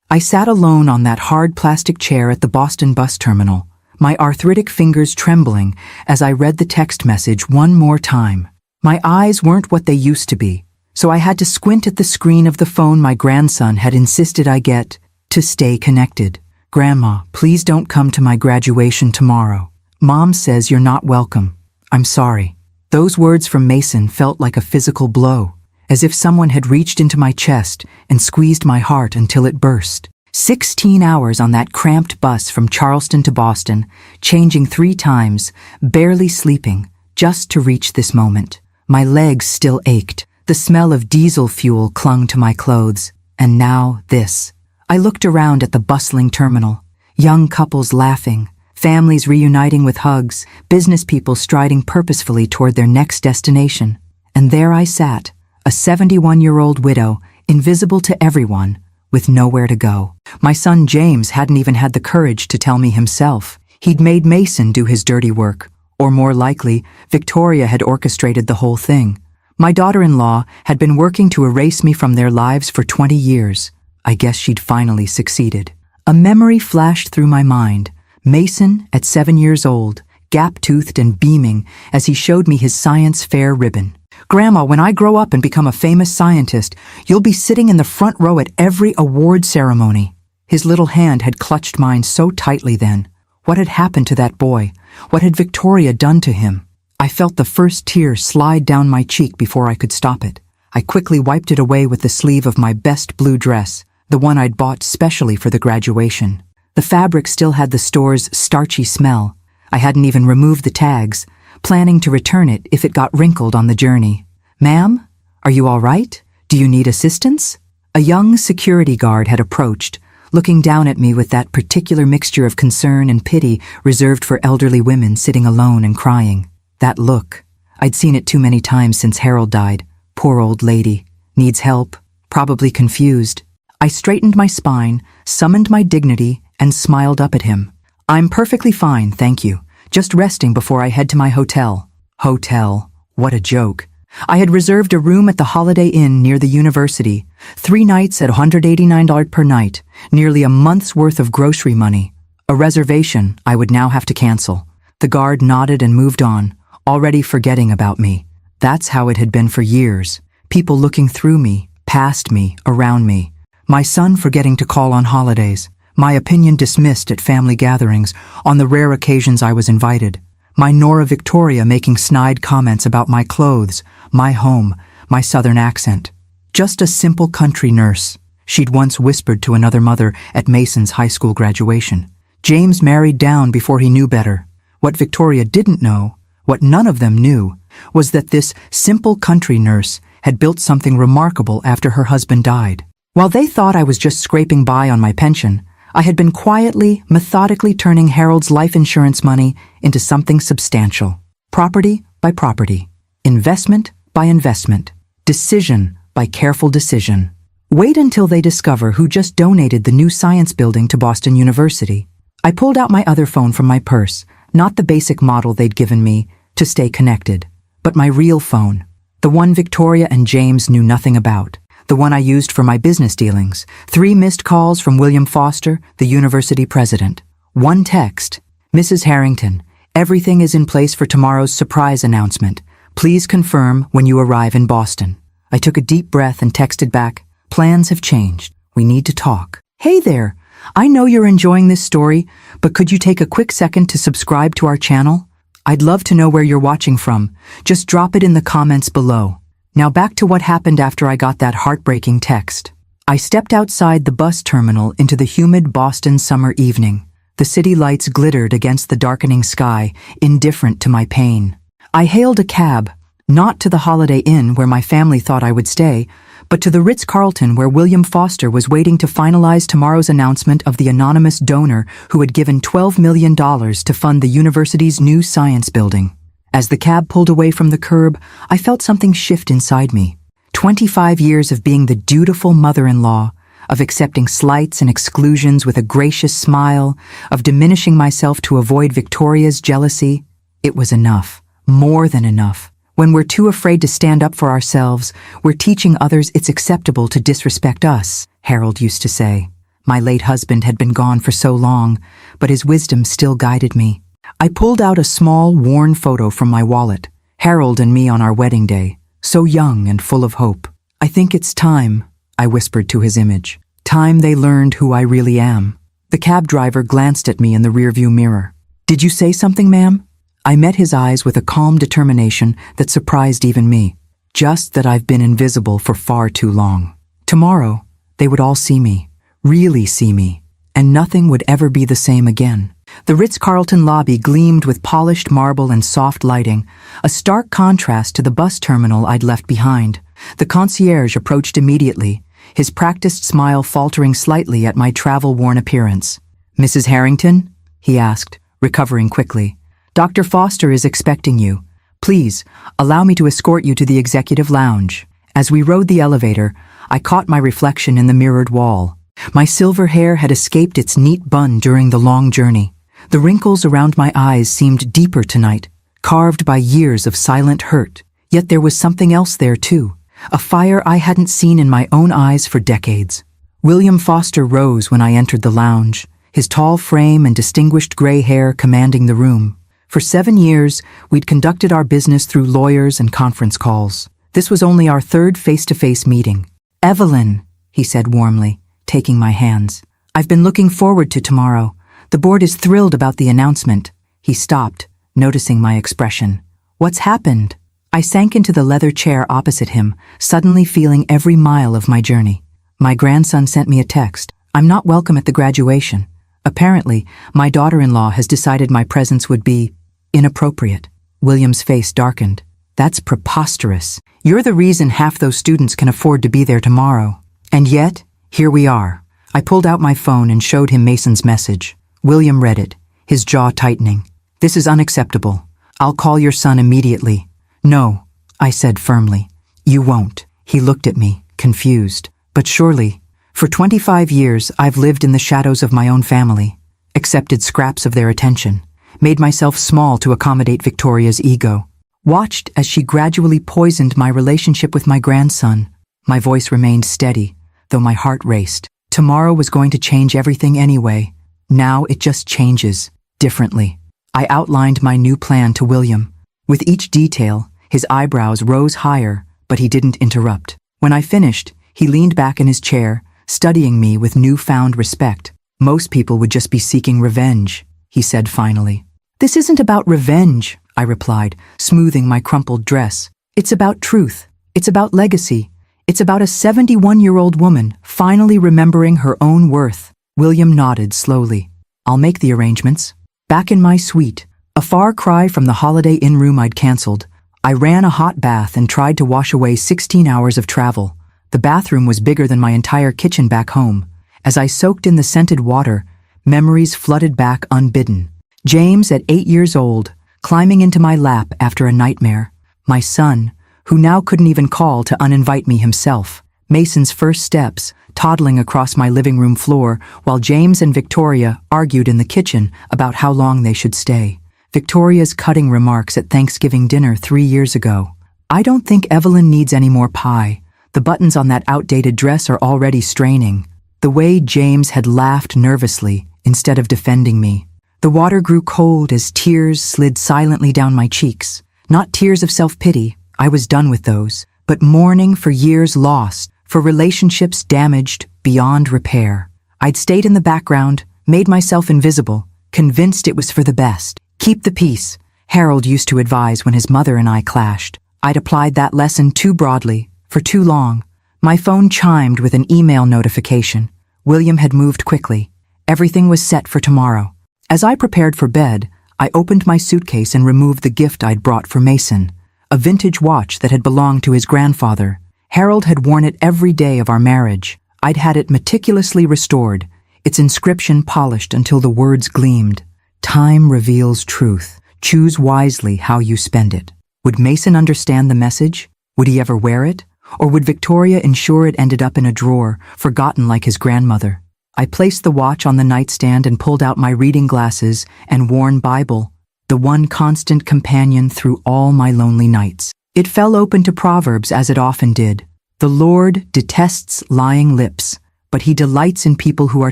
I sat alone on that hard plastic chair at the Boston bus terminal, my arthritic fingers trembling as I read the text message one more time. My eyes weren't what they used to be, so I had to squint at the screen of the phone my grandson had insisted I get to stay connected. Grandma, please don't come to my graduation tomorrow. Mom says you're not welcome. I'm sorry. Those words from Mason felt like a physical blow, as if someone had reached into my chest and squeezed my heart until it burst. 16 hours on that cramped bus from Charleston to Boston, changing 3 times, barely sleeping, just to reach this moment. My legs still ached. The smell of diesel fuel clung to my clothes. And now this. I looked around at the bustling terminal. Young couples laughing, families reuniting with hugs, business people striding purposefully toward their next destination. And there I sat, a 71-year-old widow, invisible to everyone, with nowhere to go. My son James hadn't even had the courage to tell me himself. He'd made Mason do his dirty work. Or more likely, Victoria had orchestrated the whole thing. My daughter-in-law had been working to erase me from their lives for 20 years. I guess she'd finally succeeded. A memory flashed through my mind. Mason, at 7 years old, gap-toothed and beaming as he showed me his science fair ribbon. Grandma, when I grow up and become a famous scientist, you'll be sitting in the front row at every award ceremony. His little hand had clutched mine so tightly then. What had happened to that boy? What had Victoria done to him? I felt the first tear slide down my cheek before I could stop it. I quickly wiped it away with the sleeve of my best blue dress, the one I'd bought specially for the graduation. The fabric still had the store's starchy smell. I hadn't even removed the tags, planning to return it if it got wrinkled on the journey. Ma'am, are you all right? Do you need assistance? A young security guard had approached, looking down at me with that particular mixture of concern and pity reserved for elderly women sitting alone and crying. That look. I'd seen it too many times since Harold died. Poor old lady. Needs help. Probably confused. I straightened my spine, summoned my dignity, and smiled up at him. I'm perfectly fine, thank you. Just resting before I head to my hotel. Hotel. What a joke. I had reserved a room at the Holiday Inn near the university. 3 nights at $189 per night. Nearly a month's worth of grocery money. A reservation I would now have to cancel. The guard nodded and moved on, already forgetting about me. That's how it had been for years. People looking through me, past me, around me. My son forgetting to call on holidays. My opinion dismissed at family gatherings on the rare occasions I was invited. My Nora Victoria making snide comments about my clothes, my home, my southern accent. Just a simple country nurse, she'd once whispered to another mother at Mason's high school graduation. James married down before he knew better. What Victoria didn't know, what none of them knew, was that this simple country nurse had built something remarkable after her husband died. While they thought I was just scraping by on my pension, I had been quietly, methodically turning Harold's life insurance money into something substantial. Property by property. Investment by investment. Decision by careful decision. Wait until they discover who just donated the new science building to Boston University. I pulled out my other phone from my purse, not the basic model they'd given me to stay connected, but my real phone, the one Victoria and James knew nothing about. The one I used for my business dealings. 3 missed calls from William Foster, the university president. 1 text. Mrs. Harrington, everything is in place for tomorrow's surprise announcement. Please confirm when you arrive in Boston. I took a deep breath and texted back, plans have changed. We need to talk. Hey there, I know you're enjoying this story, but could you take a quick second to subscribe to our channel? I'd love to know where you're watching from. Just drop it in the comments below. Now back to what happened after I got that heartbreaking text. I stepped outside the bus terminal into the humid Boston summer evening. The city lights glittered against the darkening sky, indifferent to my pain. I hailed a cab, not to the Holiday Inn where my family thought I would stay, but to the Ritz-Carlton where William Foster was waiting to finalize tomorrow's announcement of the anonymous donor who had given $12 million to fund the university's new science building. As the cab pulled away from the curb, I felt something shift inside me. 25 years of being the dutiful mother-in-law, of accepting slights and exclusions with a gracious smile, of diminishing myself to avoid Victoria's jealousy. It was enough. More than enough. When we're too afraid to stand up for ourselves, we're teaching others it's acceptable to disrespect us, Harold used to say. My late husband had been gone for so long, but his wisdom still guided me. I pulled out a small, worn photo from my wallet, Harold and me on our wedding day, so young and full of hope. "I think it's time," I whispered to his image. "Time they learned who I really am." The cab driver glanced at me in the rearview mirror. "Did you say something, ma'am?" I met his eyes with a calm determination that surprised even me. "Just that I've been invisible for far too long. Tomorrow, they would all see me, really see me, and nothing would ever be the same again." The Ritz-Carlton lobby gleamed with polished marble and soft lighting, a stark contrast to the bus terminal I'd left behind. The concierge approached immediately, his practiced smile faltering slightly at my travel-worn appearance. "Mrs. Harrington?" he asked, recovering quickly. "Dr. Foster is expecting you. Please, allow me to escort you to the executive lounge." As we rode the elevator, I caught my reflection in the mirrored wall. My silver hair had escaped its neat bun during the long journey. The wrinkles around my eyes seemed deeper tonight, carved by years of silent hurt. Yet there was something else there too, a fire I hadn't seen in my own eyes for decades. William Foster rose when I entered the lounge, his tall frame and distinguished gray hair commanding the room. For 7 years, we'd conducted our business through lawyers and conference calls. This was only our third face-to-face meeting. "Evelyn," he said warmly, taking my hands. "I've been looking forward to tomorrow. The board is thrilled about the announcement." He stopped, noticing my expression. "What's happened?" I sank into the leather chair opposite him, suddenly feeling every mile of my journey. "My grandson sent me a text. I'm not welcome at the graduation. Apparently, my daughter-in-law has decided my presence would be inappropriate." William's face darkened. "That's preposterous. You're the reason half those students can afford to be there tomorrow. And yet, here we are." I pulled out my phone and showed him Mason's message. William read it, his jaw tightening. "This is unacceptable. I'll call your son immediately." "No," I said firmly. "You won't." He looked at me, confused. "But surely, for 25 years I've lived in the shadows of my own family, accepted scraps of their attention, made myself small to accommodate Victoria's ego, watched as she gradually poisoned my relationship with my grandson." My voice remained steady, though my heart raced. Tomorrow was going to change everything anyway. Now it just changes, differently. I outlined my new plan to William. With each detail, his eyebrows rose higher, but he didn't interrupt. When I finished, he leaned back in his chair, studying me with newfound respect. "Most people would just be seeking revenge," he said finally. "This isn't about revenge," I replied, smoothing my crumpled dress. "It's about truth. It's about legacy. It's about a 71-year-old woman finally remembering her own worth." William nodded slowly. "I'll make the arrangements." Back in my suite, a far cry from the Holiday Inn room I'd canceled, I ran a hot bath and tried to wash away 16 hours of travel. The bathroom was bigger than my entire kitchen back home. As I soaked in the scented water, memories flooded back unbidden. James at 8 years old, climbing into my lap after a nightmare. My son, who now couldn't even call to uninvite me himself. Mason's first steps, toddling across my living room floor while James and Victoria argued in the kitchen about how long they should stay. Victoria's cutting remarks at Thanksgiving dinner 3 years ago. "I don't think Evelyn needs any more pie. The buttons on that outdated dress are already straining." The way James had laughed nervously instead of defending me. The water grew cold as tears slid silently down my cheeks. Not tears of self-pity, I was done with those, but mourning for years lost, for relationships damaged beyond repair. I'd stayed in the background, made myself invisible, convinced it was for the best. "Keep the peace," Harold used to advise when his mother and I clashed. I'd applied that lesson too broadly, for too long. My phone chimed with an email notification. William had moved quickly. Everything was set for tomorrow. As I prepared for bed, I opened my suitcase and removed the gift I'd brought for Mason, a vintage watch that had belonged to his grandfather. Harold had worn it every day of our marriage. I'd had it meticulously restored, its inscription polished until the words gleamed. "Time reveals truth. Choose wisely how you spend it." Would Mason understand the message? Would he ever wear it? Or would Victoria ensure it ended up in a drawer, forgotten like his grandmother? I placed the watch on the nightstand and pulled out my reading glasses and worn Bible, the one constant companion through all my lonely nights. It fell open to Proverbs as it often did. "The Lord detests lying lips, but he delights in people who are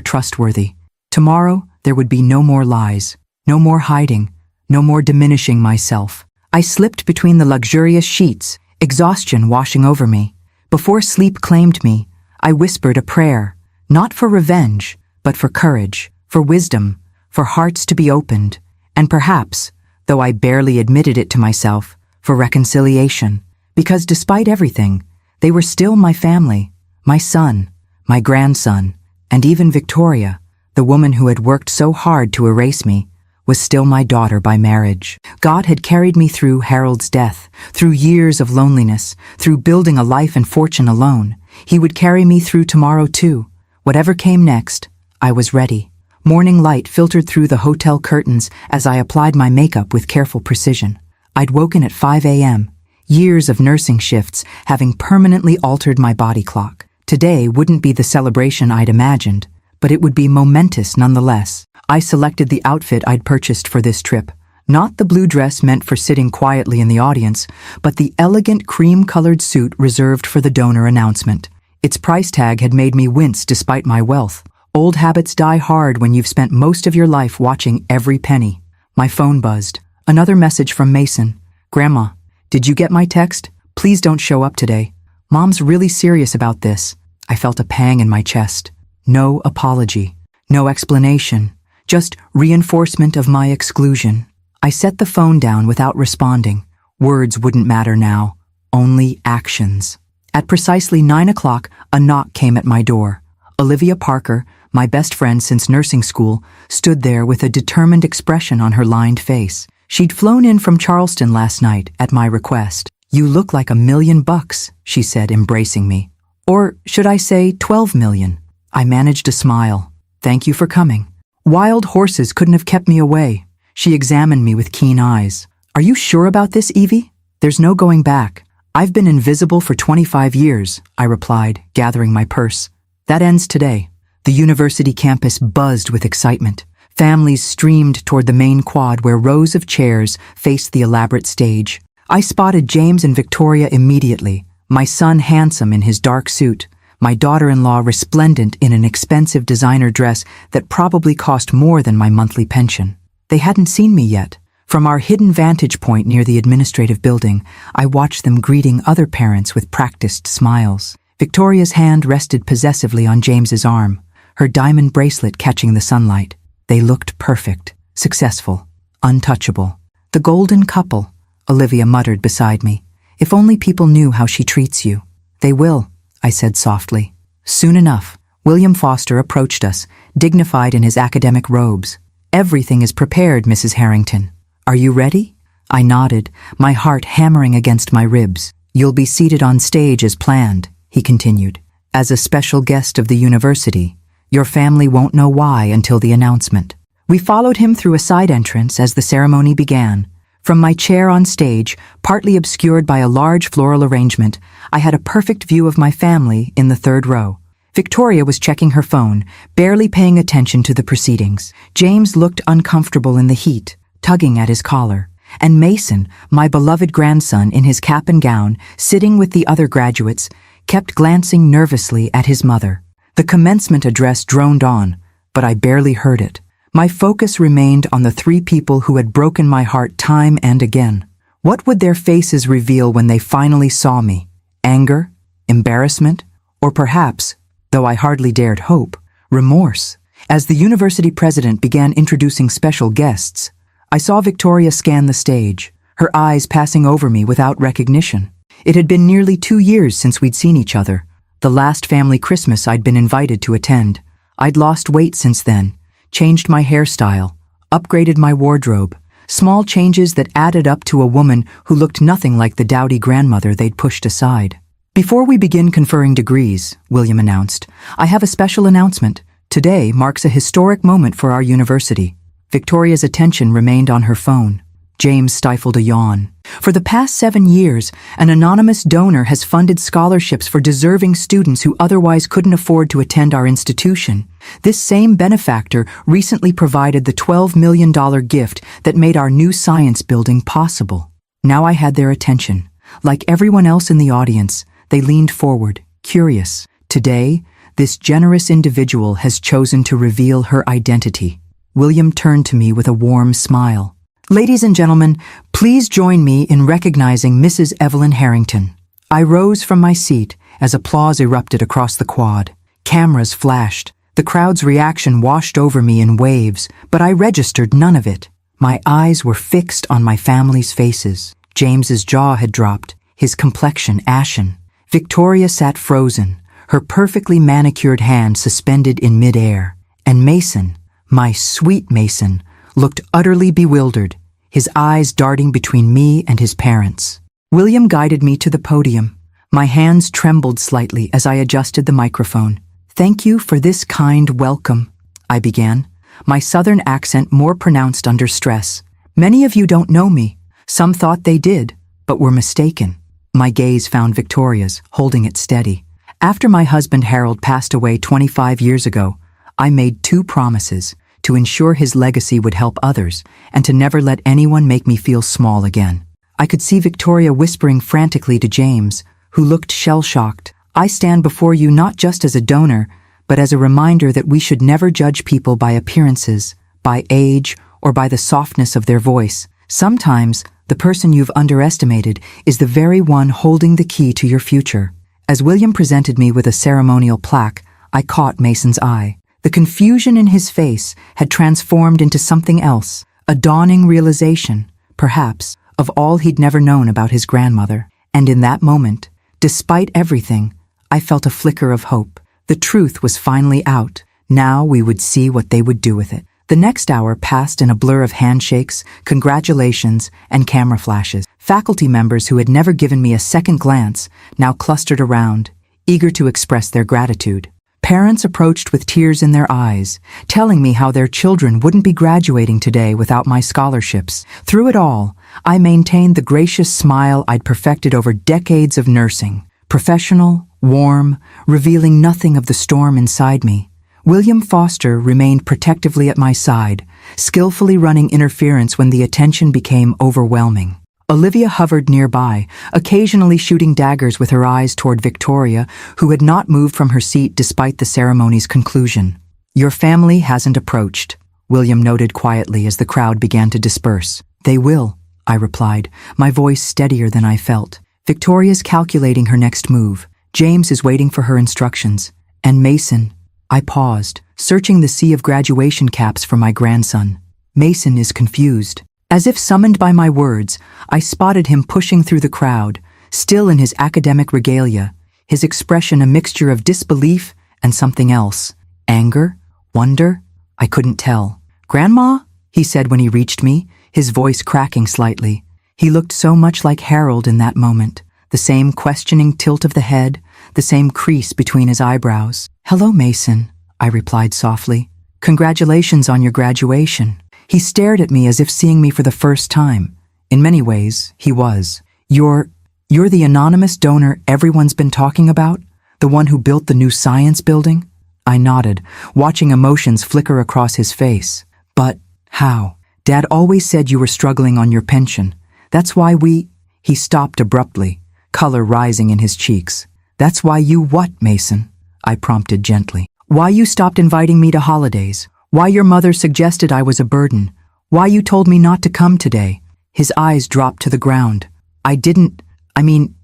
trustworthy. Tomorrow, there would be no more lies, no more hiding, no more diminishing myself. I slipped between the luxurious sheets, exhaustion washing over me. Before sleep claimed me, I whispered a prayer, not for revenge, but for courage, for wisdom, for hearts to be opened, and perhaps, though I barely admitted it to myself, for reconciliation. Because despite everything, they were still my family, my son, my grandson, and even Victoria, the woman who had worked so hard to erase me, was still my daughter by marriage. God had carried me through Harold's death, through years of loneliness, through building a life and fortune alone. He would carry me through tomorrow too. Whatever came next, I was ready. Morning light filtered through the hotel curtains as I applied my makeup with careful precision. I'd woken at 5 a.m., years of nursing shifts having permanently altered my body clock. Today wouldn't be the celebration I'd imagined, but it would be momentous nonetheless. I selected the outfit I'd purchased for this trip. Not the blue dress meant for sitting quietly in the audience, but the elegant cream-colored suit reserved for the donor announcement. Its price tag had made me wince despite my wealth. Old habits die hard when you've spent most of your life watching every penny. My phone buzzed. Another message from Mason. "Grandma, did you get my text? Please don't show up today. Mom's really serious about this." I felt a pang in my chest. No apology. No explanation. Just reinforcement of my exclusion. I set the phone down without responding. Words wouldn't matter now. Only actions. At precisely 9 o'clock, a knock came at my door. Olivia Parker, my best friend since nursing school, stood there with a determined expression on her lined face. She'd flown in from Charleston last night at my request. "You look like $1,000,000, she said, embracing me. Or should I say 12 million? I managed a smile. "Thank you for coming." Wild horses couldn't have kept me away. She examined me with keen eyes. "Are you sure about this, Evie? There's no going back." "I've been invisible for 25 years, I replied, gathering my purse. "That ends today." The university campus buzzed with excitement. Families streamed toward the main quad where rows of chairs faced the elaborate stage. I spotted James and Victoria immediately, my son handsome in his dark suit, my daughter-in-law resplendent in an expensive designer dress that probably cost more than my monthly pension. They hadn't seen me yet. From our hidden vantage point near the administrative building, I watched them greeting other parents with practiced smiles. Victoria's hand rested possessively on James's arm, her diamond bracelet catching the sunlight. They looked perfect, successful, untouchable. "The golden couple," Olivia muttered beside me. "If only people knew how she treats you." "They will," I said softly. Soon enough, William Foster approached us, dignified in his academic robes. "Everything is prepared, Mrs. Harrington. Are you ready?" I nodded, my heart hammering against my ribs. "You'll be seated on stage as planned," he continued, "as a special guest of the university. Your family won't know why until the announcement." We followed him through a side entrance as the ceremony began. From my chair on stage, partly obscured by a large floral arrangement, I had a perfect view of my family in the third row. Victoria was checking her phone, barely paying attention to the proceedings. James looked uncomfortable in the heat, tugging at his collar. And Mason, my beloved grandson in his cap and gown, sitting with the other graduates, kept glancing nervously at his mother. The commencement address droned on, but I barely heard it. My focus remained on the three people who had broken my heart time and again. What would their faces reveal when they finally saw me? Anger? Embarrassment? Or perhaps, though I hardly dared hope, remorse? As the university president began introducing special guests, I saw Victoria scan the stage, her eyes passing over me without recognition. It had been nearly 2 years since we'd seen each other, the last family Christmas I'd been invited to attend. I'd lost weight since then, changed my hairstyle, upgraded my wardrobe, small changes that added up to a woman who looked nothing like the dowdy grandmother they'd pushed aside. "Before we begin conferring degrees," William announced, "I have a special announcement. Today marks a historic moment for our university." Victoria's attention remained on her phone. James stifled a yawn. "For the past 7 years, an anonymous donor has funded scholarships for deserving students who otherwise couldn't afford to attend our institution. This same benefactor recently provided the $12 million gift that made our new science building possible." Now I had their attention. Like everyone else in the audience, they leaned forward, curious. Today, This generous individual has chosen to reveal her identity. William turned to me with a warm smile. Ladies and gentlemen, please join me in recognizing Mrs. Evelyn Harrington. I rose from my seat as applause erupted across the quad. Cameras flashed. The crowd's reaction washed over me in waves, but I registered none of it. My eyes were fixed on my family's faces. James's jaw had dropped, his complexion ashen. Victoria sat frozen, her perfectly manicured hand suspended in midair. And Mason, my sweet Mason, looked utterly bewildered, his eyes darting between me and his parents. William guided me to the podium. My hands trembled slightly as I adjusted the microphone. "Thank you for this kind welcome," I began, my southern accent more pronounced under stress. "Many of you don't know me. Some thought they did, but were mistaken." My gaze found Victoria's, holding it steady. After my husband Harold passed away 25 years ago, I made 2 promises: to ensure his legacy would help others, and to never let anyone make me feel small again. I could see Victoria whispering frantically to James, who looked shell-shocked. "I stand before you not just as a donor, but as a reminder that we should never judge people by appearances, by age, or by the softness of their voice. Sometimes, the person you've underestimated is the very one holding the key to your future." As William presented me with a ceremonial plaque, I caught Mason's eye. The confusion in his face had transformed into something else, a dawning realization, perhaps, of all he'd never known about his grandmother. And in that moment, despite everything, I felt a flicker of hope. The truth was finally out. Now we would see what they would do with it. The next hour passed in a blur of handshakes, congratulations, and camera flashes. Faculty members who had never given me a second glance now clustered around, eager to express their gratitude. Parents approached with tears in their eyes, telling me how their children wouldn't be graduating today without my scholarships. Through it all, I maintained the gracious smile I'd perfected over decades of nursing. Professional, warm, revealing nothing of the storm inside me. William Foster remained protectively at my side, skillfully running interference when the attention became overwhelming. Olivia hovered nearby, occasionally shooting daggers with her eyes toward Victoria, who had not moved from her seat despite the ceremony's conclusion. "Your family hasn't approached," William noted quietly as the crowd began to disperse. "They will," I replied, my voice steadier than I felt. "Victoria's calculating her next move. James is waiting for her instructions. And Mason—" I paused, searching the sea of graduation caps for my grandson. "Mason is confused." As if summoned by my words, I spotted him pushing through the crowd, still in his academic regalia, his expression a mixture of disbelief and something else. Anger? Wonder? I couldn't tell. "Grandma?" he said when he reached me, his voice cracking slightly. He looked so much like Harold in that moment, the same questioning tilt of the head, the same crease between his eyebrows. "Hello, Mason," I replied softly. "Congratulations on your graduation." He stared at me as if seeing me for the first time. In many ways, he was. You're the anonymous donor everyone's been talking about? The one who built the new science building?" I nodded, watching emotions flicker across his face. "But how? Dad always said you were struggling on your pension. That's why we—" He stopped abruptly, color rising in his cheeks. "That's why you what, Mason?" I prompted gently. "Why you stopped inviting me to holidays. Why your mother suggested I was a burden. Why you told me not to come today." His eyes dropped to the ground.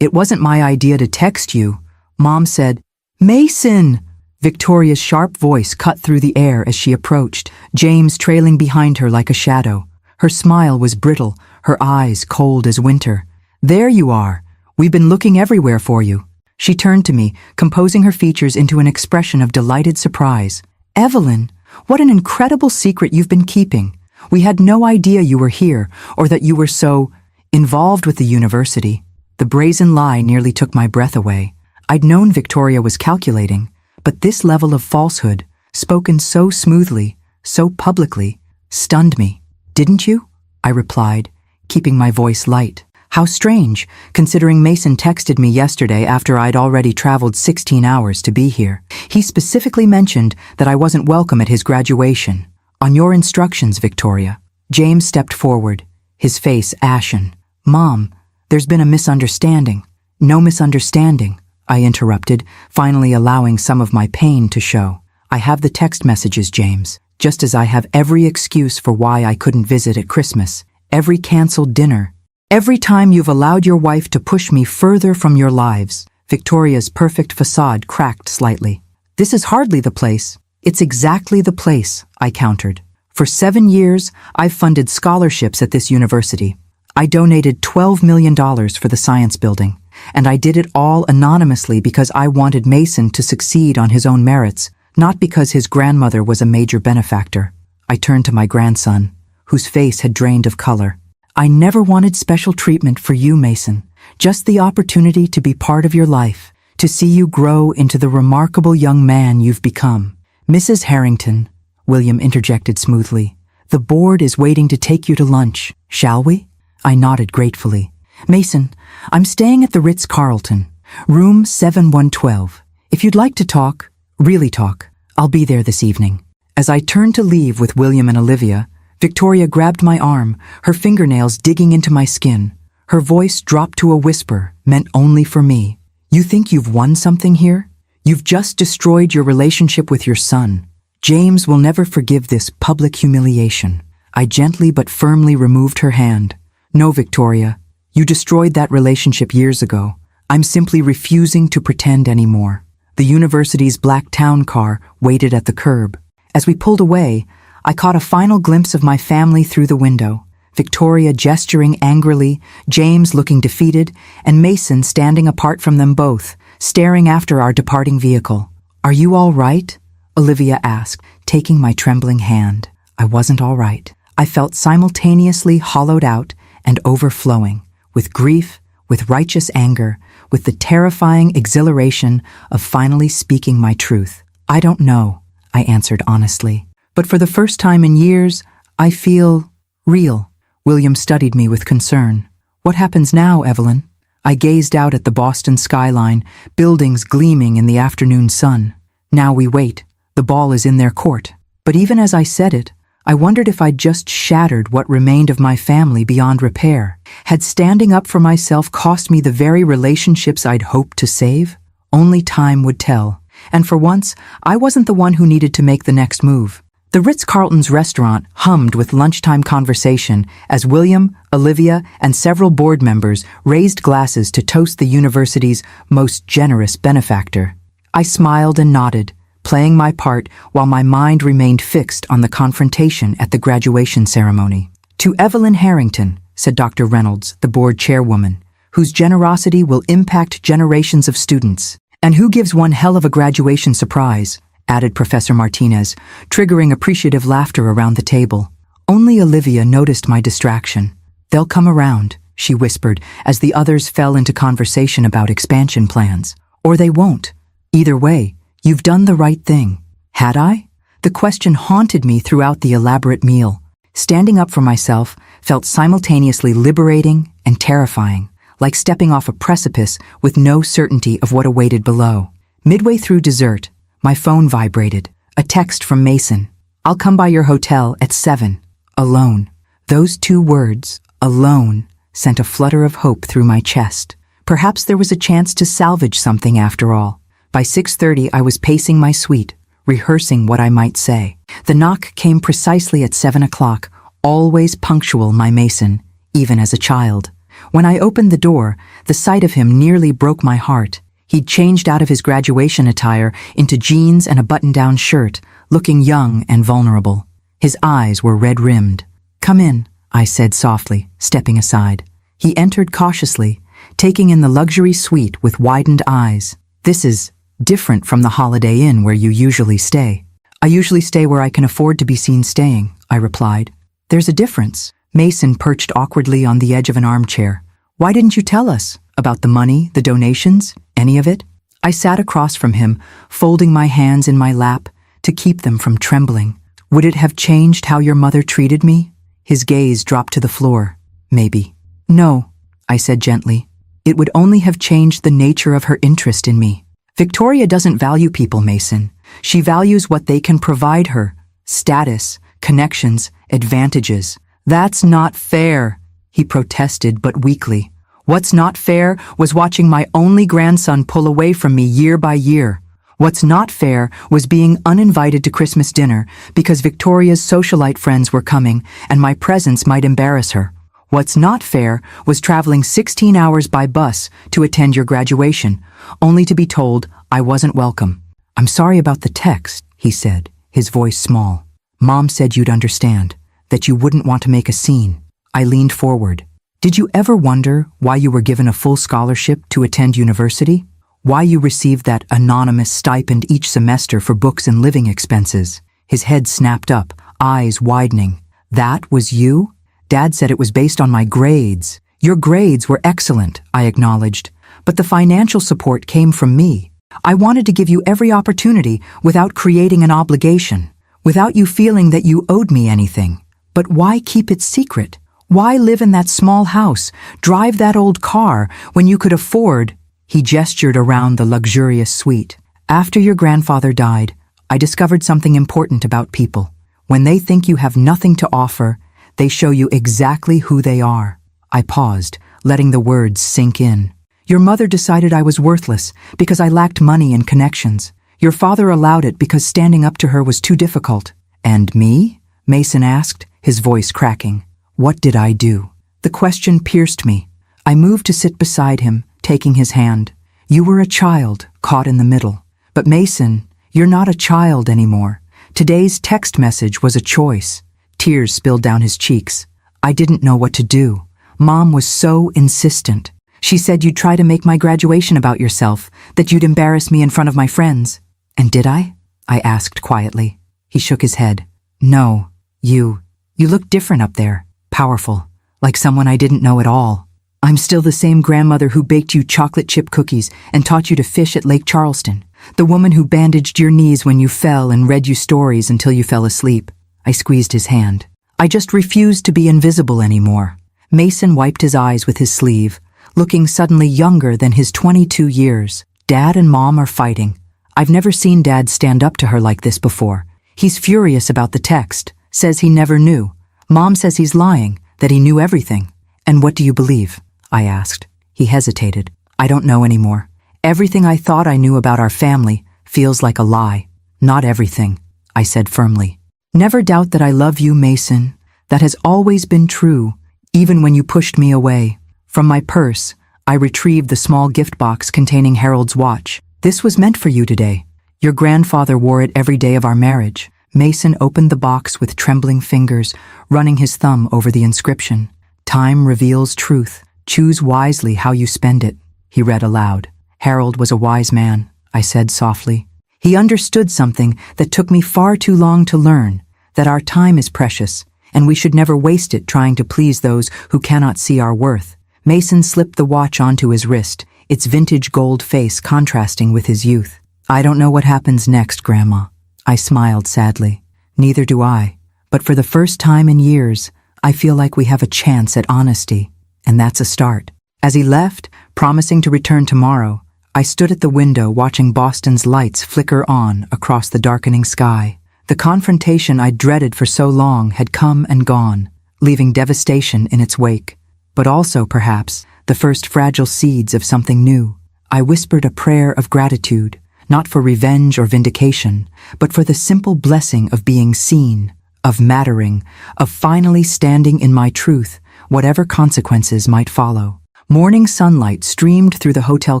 It wasn't my idea to text you. Mom said—" "Mason!" Victoria's sharp voice cut through the air as she approached, James trailing behind her like a shadow. Her smile was brittle, her eyes cold as winter. "There you are. We've been looking everywhere for you." She turned to me, composing her features into an expression of delighted surprise. "Evelyn, what an incredible secret you've been keeping. We had no idea you were here, or that you were so involved with the university." The brazen lie nearly took my breath away. I'd known Victoria was calculating, but this level of falsehood, spoken so smoothly, so publicly, stunned me. "Didn't you?" I replied, keeping my voice light. How strange, considering Mason texted me yesterday after I'd already traveled 16 hours to be here. He specifically mentioned that I wasn't welcome at his graduation. "On your instructions, Victoria." James stepped forward, his face ashen. "Mom, there's been a misunderstanding." "No misunderstanding," I interrupted, finally allowing some of my pain to show. I have the text messages, James, just as I have every excuse for why I couldn't visit at Christmas, every canceled dinner, every time you've allowed your wife to push me further from your lives. Victoria's perfect facade cracked slightly. This is hardly the place. It's exactly the place, I countered. For 7 years, I've funded scholarships at this university. I donated $12 million for the science building, and I did it all anonymously because I wanted Mason to succeed on his own merits, not because his grandmother was a major benefactor. I turned to my grandson, whose face had drained of color. I never wanted special treatment for you, Mason, just the opportunity to be part of your life, to see you grow into the remarkable young man you've become. Mrs. Harrington, William interjected smoothly, the board is waiting to take you to lunch, shall we? I nodded gratefully. Mason, I'm staying at the Ritz-Carlton, room 7112. If you'd like to talk, really talk, I'll be there this evening. As I turned to leave with William and Olivia, Victoria grabbed my arm, her fingernails digging into my skin. Her voice dropped to a whisper, meant only for me. You think you've won something here? You've just destroyed your relationship with your son. James will never forgive this public humiliation. I gently but firmly removed her hand. No, Victoria, you destroyed that relationship years ago. I'm simply refusing to pretend anymore. The university's black town car waited at the curb. As we pulled away, I caught a final glimpse of my family through the window. Victoria gesturing angrily, James looking defeated, and Mason standing apart from them both, staring after our departing vehicle. Are you all right? Olivia asked, taking my trembling hand. I wasn't all right. I felt simultaneously hollowed out and overflowing, with grief, with righteous anger, with the terrifying exhilaration of finally speaking my truth. I don't know, I answered honestly. But for the first time in years, I feel real. William studied me with concern. What happens now, Evelyn? I gazed out at the Boston skyline, buildings gleaming in the afternoon sun. Now we wait. The ball is in their court. But even as I said it, I wondered if I'd just shattered what remained of my family beyond repair. Had standing up for myself cost me the very relationships I'd hoped to save? Only time would tell. And for once, I wasn't the one who needed to make the next move. The Ritz-Carlton's restaurant hummed with lunchtime conversation as William, Olivia, and several board members raised glasses to toast the university's most generous benefactor. I smiled and nodded, playing my part while my mind remained fixed on the confrontation at the graduation ceremony. To Evelyn Harrington, said Dr. Reynolds, the board chairwoman, whose generosity will impact generations of students, and who gives one hell of a graduation surprise, added Professor Martinez, triggering appreciative laughter around the table. Only Olivia noticed my distraction. They'll come around, she whispered as the others fell into conversation about expansion plans. Or they won't. Either way, you've done the right thing. Had I? The question haunted me throughout the elaborate meal. Standing up for myself felt simultaneously liberating and terrifying, like stepping off a precipice with no certainty of what awaited below. Midway through dessert, my phone vibrated. A text from Mason. I'll come by your hotel at 7. Alone. Those 2 words, alone, sent a flutter of hope through my chest. Perhaps there was a chance to salvage something after all. By 6:30, I was pacing my suite, rehearsing what I might say. The knock came precisely at 7 o'clock, always punctual, my Mason, even as a child. When I opened the door, the sight of him nearly broke my heart. He'd changed out of his graduation attire into jeans and a button-down shirt, looking young and vulnerable. His eyes were red-rimmed. Come in, I said softly, stepping aside. He entered cautiously, taking in the luxury suite with widened eyes. This is different from the Holiday Inn where you usually stay. I usually stay where I can afford to be seen staying, I replied. There's a difference. Mason perched awkwardly on the edge of an armchair. Why didn't you tell us? About the money, the donations, any of it? I sat across from him, folding my hands in my lap to keep them from trembling. Would it have changed how your mother treated me? His gaze dropped to the floor. Maybe. No, I said gently. It would only have changed the nature of her interest in me. Victoria doesn't value people, Mason. She values what they can provide her. Status, connections, advantages. That's not fair, he protested but weakly. What's not fair was watching my only grandson pull away from me year by year. What's not fair was being uninvited to Christmas dinner because Victoria's socialite friends were coming and my presence might embarrass her. What's not fair was traveling 16 hours by bus to attend your graduation, only to be told I wasn't welcome. "I'm sorry about the text," he said, his voice small. "Mom said you'd understand, that you wouldn't want to make a scene." I leaned forward. "Did you ever wonder why you were given a full scholarship to attend university? Why you received that anonymous stipend each semester for books and living expenses?" His head snapped up, eyes widening. "That was you? Dad said it was based on my grades." "Your grades were excellent," I acknowledged, "but the financial support came from me. I wanted to give you every opportunity without creating an obligation, without you feeling that you owed me anything. But why keep it secret? Why live in that small house, drive that old car, when you could afford—" He gestured around the luxurious suite. "After your grandfather died, I discovered something important about people. When they think you have nothing to offer, they show you exactly who they are." I paused, letting the words sink in. "Your mother decided I was worthless because I lacked money and connections. Your father allowed it because standing up to her was too difficult." "And me?" Mason asked, his voice cracking. "What did I do?" The question pierced me. I moved to sit beside him, taking his hand. "You were a child, caught in the middle. But Mason, you're not a child anymore. Today's text message was a choice." Tears spilled down his cheeks. "I didn't know what to do. Mom was so insistent. She said you'd try to make my graduation about yourself, that you'd embarrass me in front of my friends." "And did I?" I asked quietly. He shook his head. "No, you looked different up there, powerful, like someone I didn't know at all. I'm still the same grandmother who baked you chocolate chip cookies and taught you to fish at Lake Charleston. The woman who bandaged your knees when you fell and read you stories until you fell asleep." I squeezed his hand. "I just refused to be invisible anymore." Mason wiped his eyes with his sleeve, looking suddenly younger than his 22 years. "Dad and Mom are fighting. I've never seen Dad stand up to her like this before. He's furious about the text, says he never knew. Mom says he's lying, that he knew everything." "And what do you believe?" I asked. He hesitated. "I don't know anymore. Everything I thought I knew about our family feels like a lie." "Not everything," I said firmly. "Never doubt that I love you, Mason. That has always been true, even when you pushed me away." From my purse, I retrieved the small gift box containing Harold's watch. "This was meant for you today. Your grandfather wore it every day of our marriage." Mason opened the box with trembling fingers, running his thumb over the inscription. "Time reveals truth. Choose wisely how you spend it," he read aloud. "Harold was a wise man," I said softly. "He understood something that took me far too long to learn, that our time is precious, and we should never waste it trying to please those who cannot see our worth." Mason slipped the watch onto his wrist, its vintage gold face contrasting with his youth. "I don't know what happens next, Grandma." I smiled sadly. "Neither do I. But for the first time in years, I feel like we have a chance at honesty, and that's a start." As he left, promising to return tomorrow, I stood at the window watching Boston's lights flicker on across the darkening sky. The confrontation I dreaded for so long had come and gone, leaving devastation in its wake. But also, perhaps, the first fragile seeds of something new. I whispered a prayer of gratitude, not for revenge or vindication, but for the simple blessing of being seen, of mattering, of finally standing in my truth, whatever consequences might follow. Morning sunlight streamed through the hotel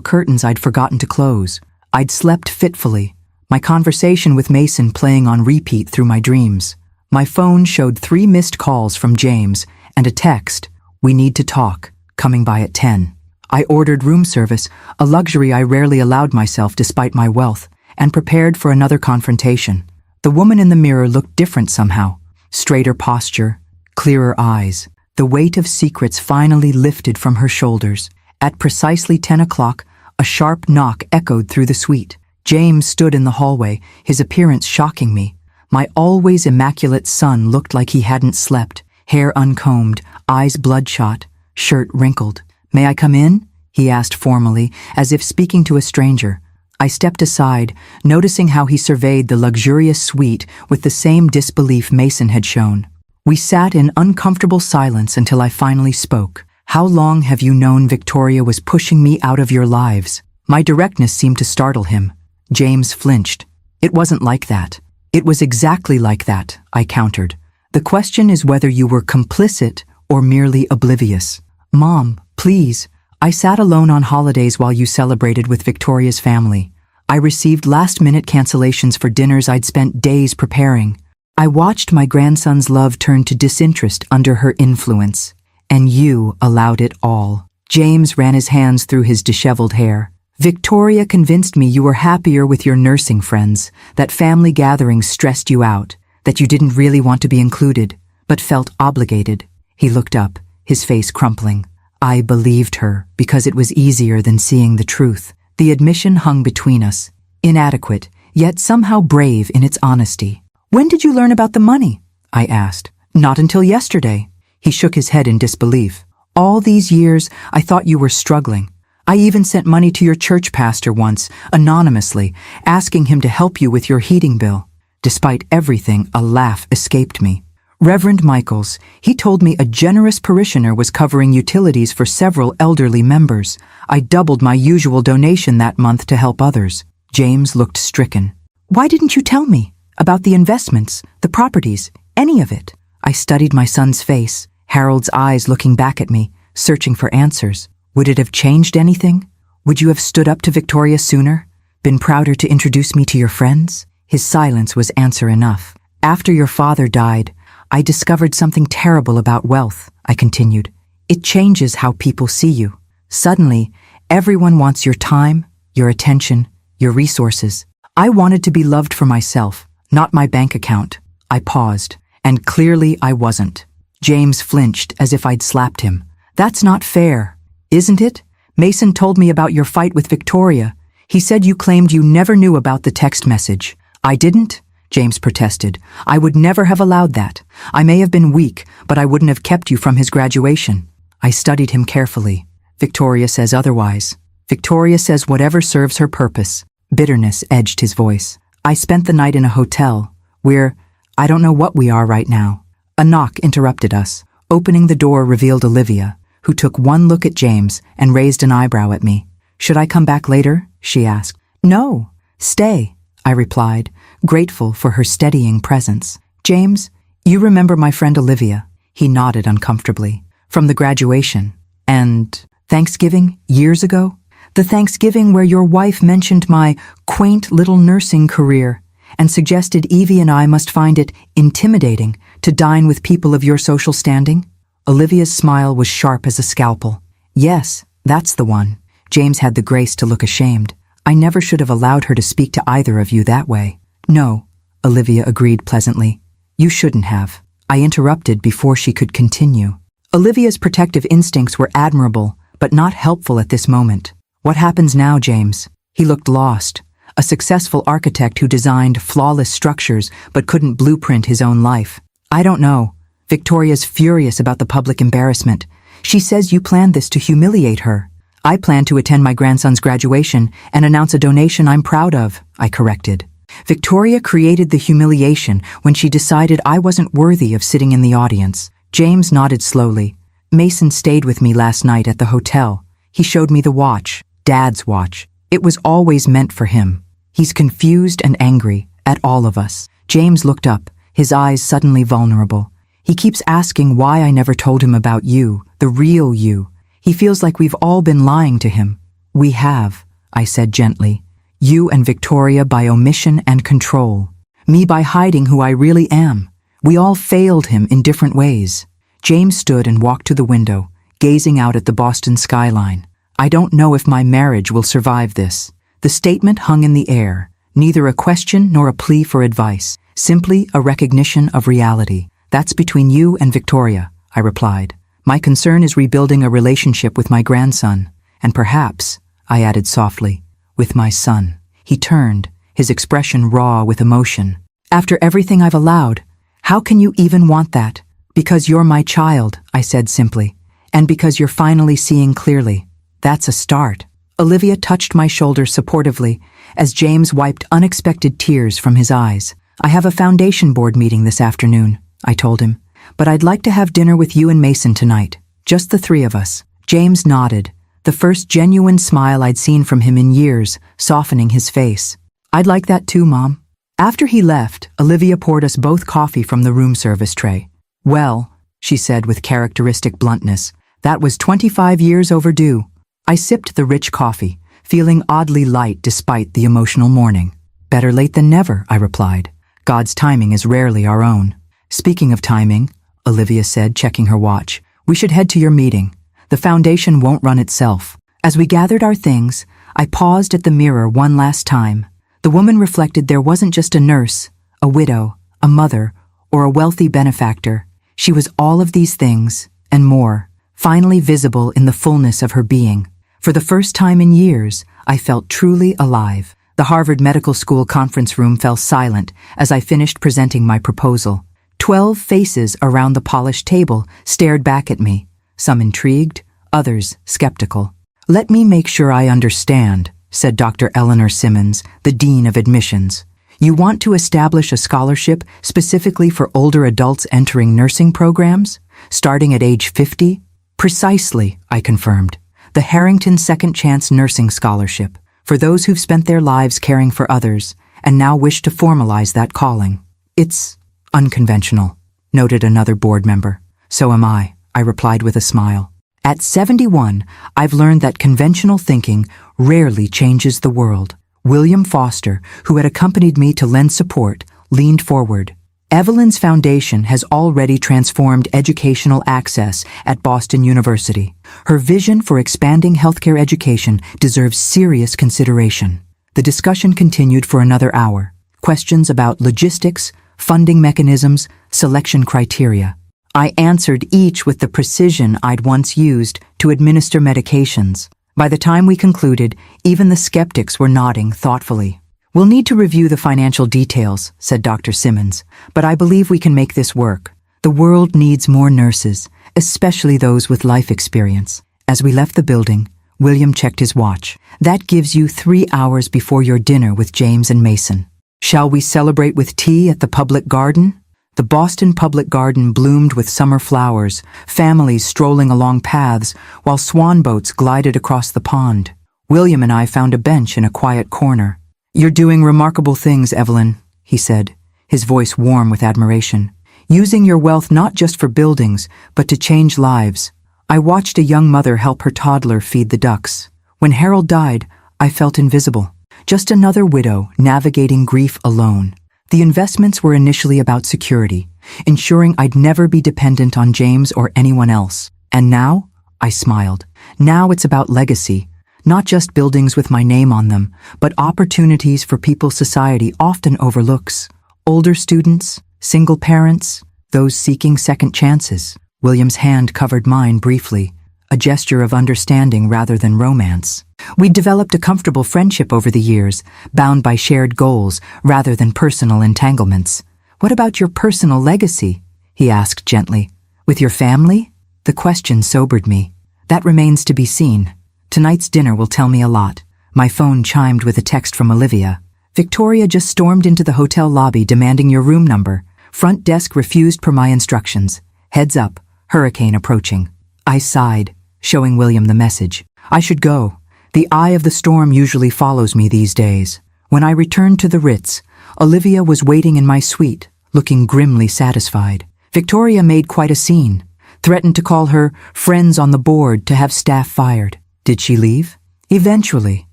curtains I'd forgotten to close. I'd slept fitfully, my conversation with Mason playing on repeat through my dreams. My phone showed 3 missed calls from James and a text, "We need to talk," coming by at 10. I ordered room service, a luxury I rarely allowed myself despite my wealth, and prepared for another confrontation. The woman in the mirror looked different somehow. Straighter posture, clearer eyes. The weight of secrets finally lifted from her shoulders. At precisely 10 o'clock, a sharp knock echoed through the suite. James stood in the hallway, his appearance shocking me. My always immaculate son looked like he hadn't slept, hair uncombed, eyes bloodshot, shirt wrinkled. "May I come in?" he asked formally, as if speaking to a stranger. I stepped aside, noticing how he surveyed the luxurious suite with the same disbelief Mason had shown. We sat in uncomfortable silence until I finally spoke. How long have you known Victoria was pushing me out of your lives? My directness seemed to startle him. James flinched. It wasn't like that. It was exactly like that, I countered. The question is whether you were complicit or merely oblivious. Mom, please. I sat alone on holidays while you celebrated with Victoria's family. I received last-minute cancellations for dinners I'd spent days preparing. I watched my grandson's love turn to disinterest under her influence. And you allowed it all. James ran his hands through his disheveled hair. Victoria convinced me you were happier with your nursing friends, that family gatherings stressed you out, that you didn't really want to be included, but felt obligated. He looked up, his face crumpling. I believed her because it was easier than seeing the truth. The admission hung between us, inadequate, yet somehow brave in its honesty. When did you learn about the money? I asked. Not until yesterday. He shook his head in disbelief. All these years, I thought you were struggling. I even sent money to your church pastor once, anonymously, asking him to help you with your heating bill. Despite everything, a laugh escaped me. Reverend Michaels, he told me a generous parishioner was covering utilities for several elderly members. I doubled my usual donation that month to help others. James looked stricken. Why didn't you tell me? About the investments, the properties, any of it? I studied my son's face, Harold's eyes looking back at me, searching for answers. Would it have changed anything? Would you have stood up to Victoria sooner? Been prouder to introduce me to your friends? His silence was answer enough. After your father died, I discovered something terrible about wealth, I continued. It changes how people see you. Suddenly, everyone wants your time, your attention, your resources. I wanted to be loved for myself, not my bank account. I paused, and clearly I wasn't. James flinched as if I'd slapped him. That's not fair, isn't it? Mason told me about your fight with Victoria. He said you claimed you never knew about the text message. I didn't, James protested. I would never have allowed that. I may have been weak, but I wouldn't have kept you from his graduation. I studied him carefully. Victoria says otherwise. Victoria says whatever serves her purpose. Bitterness edged his voice. I spent the night in a hotel. I don't know what we are right now. A knock interrupted us. Opening the door revealed Olivia, who took one look at James and raised an eyebrow at me. Should I come back later? She asked. No, stay, I replied, grateful for her steadying presence. James, you remember my friend Olivia? He nodded uncomfortably. From the graduation. And Thanksgiving, years ago? The Thanksgiving where your wife mentioned my quaint little nursing career and suggested Evie and I must find it intimidating to dine with people of your social standing? Olivia's smile was sharp as a scalpel. Yes, that's the one. James had the grace to look ashamed. I never should have allowed her to speak to either of you that way. No, Olivia agreed pleasantly. You shouldn't have. I interrupted before she could continue. Olivia's protective instincts were admirable, but not helpful at this moment. What happens now, James? He looked lost. A successful architect who designed flawless structures but couldn't blueprint his own life. I don't know. Victoria's furious about the public embarrassment. She says you planned this to humiliate her. I plan to attend my grandson's graduation and announce a donation I'm proud of, I corrected. Victoria created the humiliation when she decided I wasn't worthy of sitting in the audience. James nodded slowly. Mason stayed with me last night at the hotel. He showed me the watch, Dad's watch. It was always meant for him. He's confused and angry at all of us. James looked up, his eyes suddenly vulnerable. He keeps asking why I never told him about you, the real you. He feels like we've all been lying to him. We have, I said gently. You and Victoria by omission and control. Me by hiding who I really am. We all failed him in different ways. James stood and walked to the window, gazing out at the Boston skyline. I don't know if my marriage will survive this. The statement hung in the air, neither a question nor a plea for advice, simply a recognition of reality. That's between you and Victoria, I replied. My concern is rebuilding a relationship with my grandson, and perhaps, I added softly, with my son. He turned, his expression raw with emotion. After everything I've allowed, how can you even want that? Because you're my child, I said simply, and because you're finally seeing clearly. That's a start. Olivia touched my shoulder supportively as James wiped unexpected tears from his eyes. I have a foundation board meeting this afternoon, I told him, but I'd like to have dinner with you and Mason tonight. Just the three of us. James nodded, the first genuine smile I'd seen from him in years, softening his face. I'd like that too, Mom. After he left, Olivia poured us both coffee from the room service tray. Well, she said with characteristic bluntness, that was 25 years overdue. I sipped the rich coffee, feeling oddly light despite the emotional morning. Better late than never, I replied. God's timing is rarely our own. Speaking of timing, Olivia said, checking her watch, we should head to your meeting. The foundation won't run itself. As we gathered our things, I paused at the mirror one last time. The woman reflected there wasn't just a nurse, a widow, a mother, or a wealthy benefactor. She was all of these things, and more, finally visible in the fullness of her being. For the first time in years, I felt truly alive. The Harvard Medical School conference room fell silent as I finished presenting my proposal. 12 faces around the polished table stared back at me, some intrigued, others skeptical. Let me make sure I understand, said Dr. Eleanor Simmons, the Dean of Admissions. You want to establish a scholarship specifically for older adults entering nursing programs, starting at age 50? Precisely, I confirmed. The Harrington Second Chance Nursing Scholarship, for those who've spent their lives caring for others and now wish to formalize that calling. It's unconventional, noted another board member. So am I replied with a smile. At 71, I've learned that conventional thinking rarely changes the world. William Foster, who had accompanied me to lend support, leaned forward. Evelyn's foundation has already transformed educational access at Boston University. Her vision for expanding healthcare education deserves serious consideration. The discussion continued for another hour. Questions about logistics, funding mechanisms, selection criteria. I answered each with the precision I'd once used to administer medications. By the time we concluded, even the skeptics were nodding thoughtfully. We'll need to review the financial details, said Dr. Simmons, but I believe we can make this work. The world needs more nurses, especially those with life experience. As we left the building, William checked his watch. That gives you 3 hours before your dinner with James and Mason. Shall we celebrate with tea at the public garden? The Boston Public Garden bloomed with summer flowers, families strolling along paths, while swan boats glided across the pond. William and I found a bench in a quiet corner. You're doing remarkable things, Evelyn, he said, his voice warm with admiration. Using your wealth not just for buildings, but to change lives. I watched a young mother help her toddler feed the ducks. When Harold died, I felt invisible. Just another widow navigating grief alone. The investments were initially about security, ensuring I'd never be dependent on James or anyone else. And now, I smiled. Now it's about legacy, not just buildings with my name on them, but opportunities for people society often overlooks. Older students, single parents, those seeking second chances. William's hand covered mine briefly, a gesture of understanding rather than romance. We'd developed a comfortable friendship over the years, bound by shared goals rather than personal entanglements. What about your personal legacy? He asked gently. With your family? The question sobered me. That remains to be seen. Tonight's dinner will tell me a lot. My phone chimed with a text from Olivia. Victoria just stormed into the hotel lobby demanding your room number. Front desk refused per my instructions. Heads up, hurricane approaching. I sighed, showing William the message. I should go. The eye of the storm usually follows me these days. When I returned to the Ritz, Olivia was waiting in my suite, looking grimly satisfied. Victoria made quite a scene, threatened to call her friends on the board to have staff fired. Did she leave? Eventually,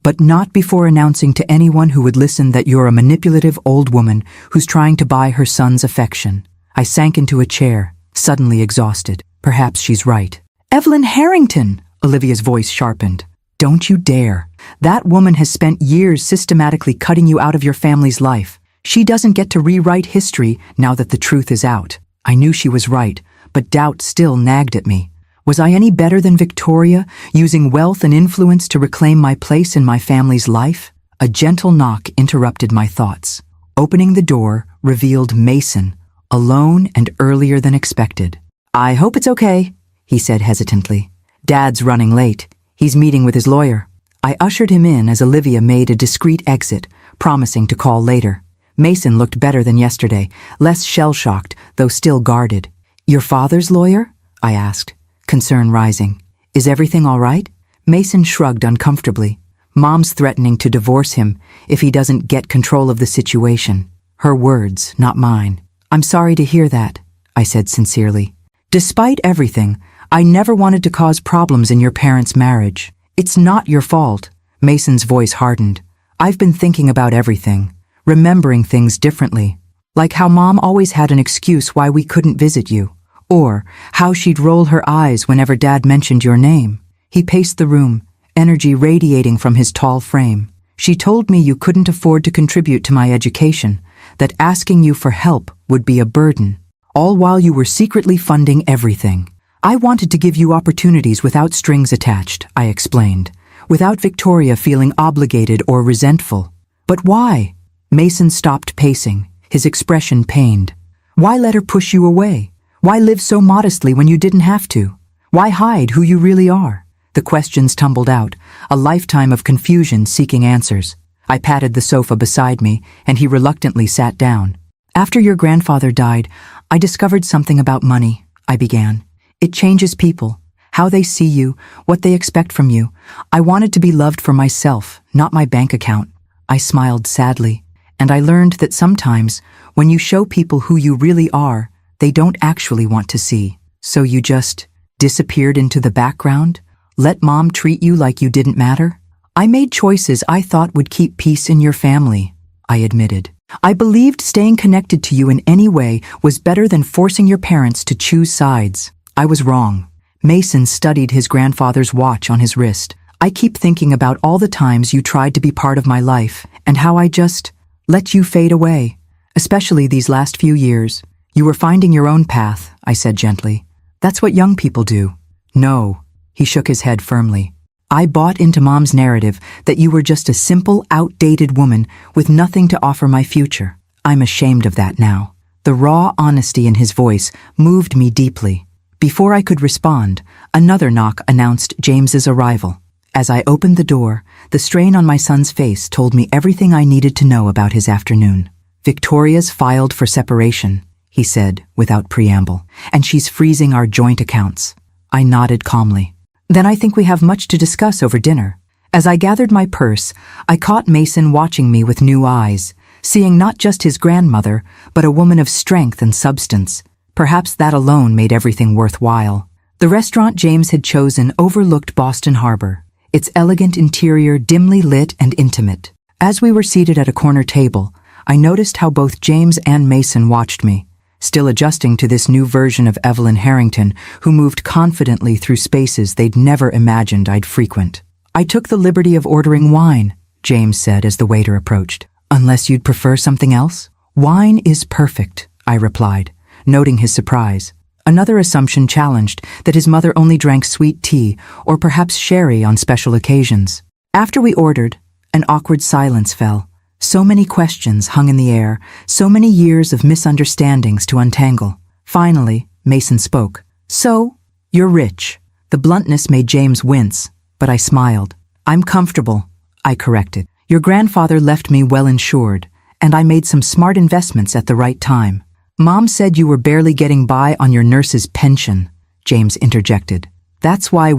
but not before announcing to anyone who would listen that you're a manipulative old woman who's trying to buy her son's affection. I sank into a chair, suddenly exhausted. Perhaps she's right. Evelyn Harrington! Olivia's voice sharpened. Don't you dare. That woman has spent years systematically cutting you out of your family's life. She doesn't get to rewrite history now that the truth is out. I knew she was right, but doubt still nagged at me. Was I any better than Victoria, using wealth and influence to reclaim my place in my family's life? A gentle knock interrupted my thoughts. Opening the door revealed Mason, alone and earlier than expected. I hope it's okay, he said hesitantly. Dad's running late. He's meeting with his lawyer. I ushered him in as Olivia made a discreet exit, promising to call later. Mason looked better than yesterday, less shell-shocked, though still guarded. Your father's lawyer? I asked. concern rising. Is everything all right? Mason shrugged uncomfortably. Mom's threatening to divorce him if he doesn't get control of the situation. Her words, not mine. I'm sorry to hear that, I said sincerely. Despite everything, I never wanted to cause problems in your parents' marriage. It's not your fault. Mason's voice hardened. I've been thinking about everything, remembering things differently. Like how Mom always had an excuse why we couldn't visit you, or how she'd roll her eyes whenever Dad mentioned your name. He paced the room, energy radiating from his tall frame. She told me you couldn't afford to contribute to my education, that asking you for help would be a burden, all while you were secretly funding everything. I wanted to give you opportunities without strings attached, I explained, without Victoria feeling obligated or resentful. But why? Mason stopped pacing, his expression pained. Why let her push you away? Why live so modestly when you didn't have to? Why hide who you really are? The questions tumbled out, a lifetime of confusion seeking answers. I patted the sofa beside me, and he reluctantly sat down. After your grandfather died, I discovered something about money, I began. It changes people, how they see you, what they expect from you. I wanted to be loved for myself, not my bank account. I smiled sadly, and I learned that sometimes, when you show people who you really are, they don't actually want to see. So you just disappeared into the background? Let Mom treat you like you didn't matter? I made choices I thought would keep peace in your family, I admitted. I believed staying connected to you in any way was better than forcing your parents to choose sides. I was wrong. Mason studied his grandfather's watch on his wrist. I keep thinking about all the times you tried to be part of my life and how I just let you fade away, especially these last few years. You were finding your own path, I said gently. That's what young people do. No, he shook his head firmly. I bought into Mom's narrative that you were just a simple, outdated woman with nothing to offer my future. I'm ashamed of that now. The raw honesty in his voice moved me deeply. Before I could respond, another knock announced James's arrival. As I opened the door, the strain on my son's face told me everything I needed to know about his afternoon. Victoria's filed for separation, he said without preamble, and she's freezing our joint accounts. I nodded calmly. Then I think we have much to discuss over dinner. As I gathered my purse, I caught Mason watching me with new eyes, seeing not just his grandmother, but a woman of strength and substance. Perhaps that alone made everything worthwhile. The restaurant James had chosen overlooked Boston Harbor, its elegant interior dimly lit and intimate. As we were seated at a corner table, I noticed how both James and Mason watched me, still adjusting to this new version of Evelyn Harrington, who moved confidently through spaces they'd never imagined I'd frequent. I took the liberty of ordering wine, James said as the waiter approached. Unless you'd prefer something else? Wine is perfect, I replied, noting his surprise. Another assumption challenged that his mother only drank sweet tea or perhaps sherry on special occasions. After we ordered, an awkward silence fell. So many questions hung in the air, so many years of misunderstandings to untangle. Finally, Mason spoke. So, you're rich. The bluntness made James wince, but I smiled. I'm comfortable, I corrected. Your grandfather left me well insured, and I made some smart investments at the right time. Mom said you were barely getting by on your nurse's pension, James interjected. That's why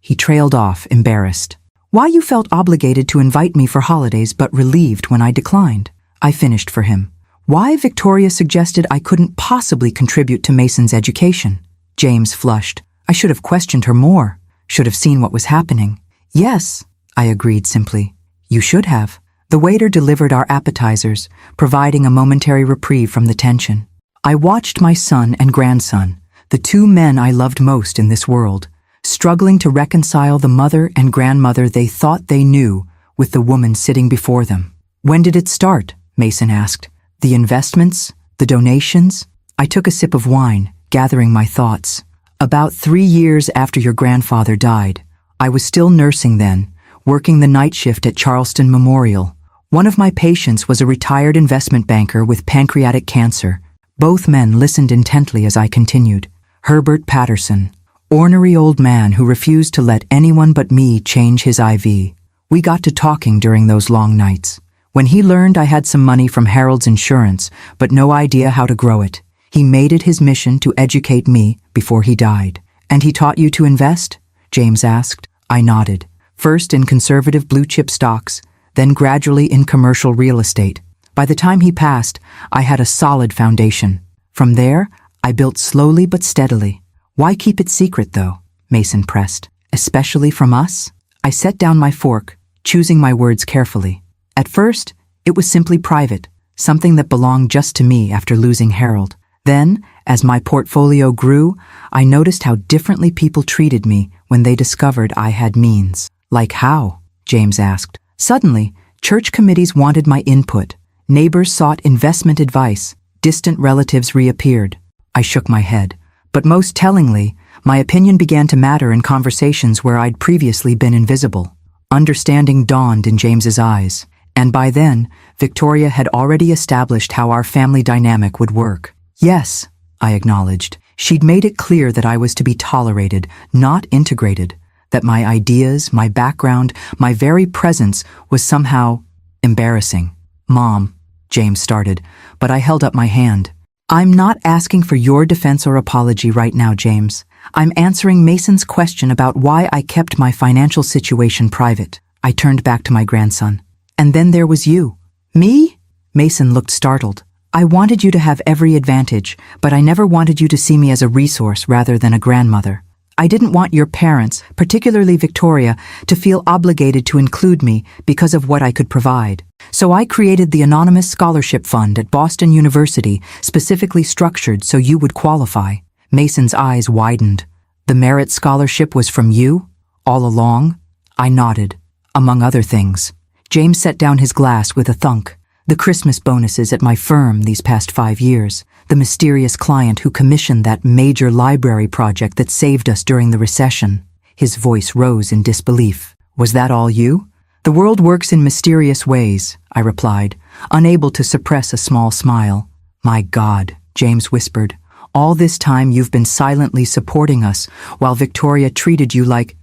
he trailed off, embarrassed. Why you felt obligated to invite me for holidays but relieved when I declined. I finished for him. Why Victoria suggested I couldn't possibly contribute to Mason's education. James flushed. I should have questioned her more, should have seen what was happening. Yes, I agreed simply. You should have. The waiter delivered our appetizers, providing a momentary reprieve from the tension. I watched my son and grandson, the two men I loved most in this world, struggling to reconcile the mother and grandmother they thought they knew with the woman sitting before them. When did it start? Mason asked. The investments? The donations? I took a sip of wine, gathering my thoughts. About 3 years after your grandfather died. I was still nursing then, working the night shift at Charleston Memorial. One of my patients was a retired investment banker with pancreatic cancer. Both men listened intently as I continued. Herbert Patterson, ornery old man who refused to let anyone but me change his IV. We got to talking during those long nights. When he learned I had some money from Harold's insurance, but no idea how to grow it, he made it his mission to educate me before he died. And he taught you to invest? James asked. I nodded. First in conservative blue-chip stocks, then gradually in commercial real estate. By the time he passed, I had a solid foundation. From there, I built slowly but steadily. Why keep it secret, though? Mason pressed. Especially from us? I set down my fork, choosing my words carefully. At first, it was simply private, something that belonged just to me after losing Harold. Then, as my portfolio grew, I noticed how differently people treated me when they discovered I had means. Like how? James asked. Suddenly, church committees wanted my input. Neighbors sought investment advice. Distant relatives reappeared. I shook my head. But most tellingly, my opinion began to matter in conversations where I'd previously been invisible. Understanding dawned in James's eyes. And by then, Victoria had already established how our family dynamic would work. Yes, I acknowledged. She'd made it clear that I was to be tolerated, not integrated. That my ideas, my background, my very presence was somehow embarrassing. Mom, James started, but I held up my hand. I'm not asking for your defense or apology right now, James. I'm answering Mason's question about why I kept my financial situation private. I turned back to my grandson. And then there was you. Me? Mason looked startled. I wanted you to have every advantage, but I never wanted you to see me as a resource rather than a grandmother. I didn't want your parents, particularly Victoria, to feel obligated to include me because of what I could provide. So I created the Anonymous Scholarship Fund at Boston University, specifically structured so you would qualify. Mason's eyes widened. The merit scholarship was from you? All along? I nodded. Among other things. James set down his glass with a thunk. The Christmas bonuses at my firm these past 5 years. The mysterious client who commissioned that major library project that saved us during the recession. His voice rose in disbelief. Was that all you? The world works in mysterious ways, I replied, unable to suppress a small smile. My God, James whispered. All this time you've been silently supporting us, while Victoria treated you like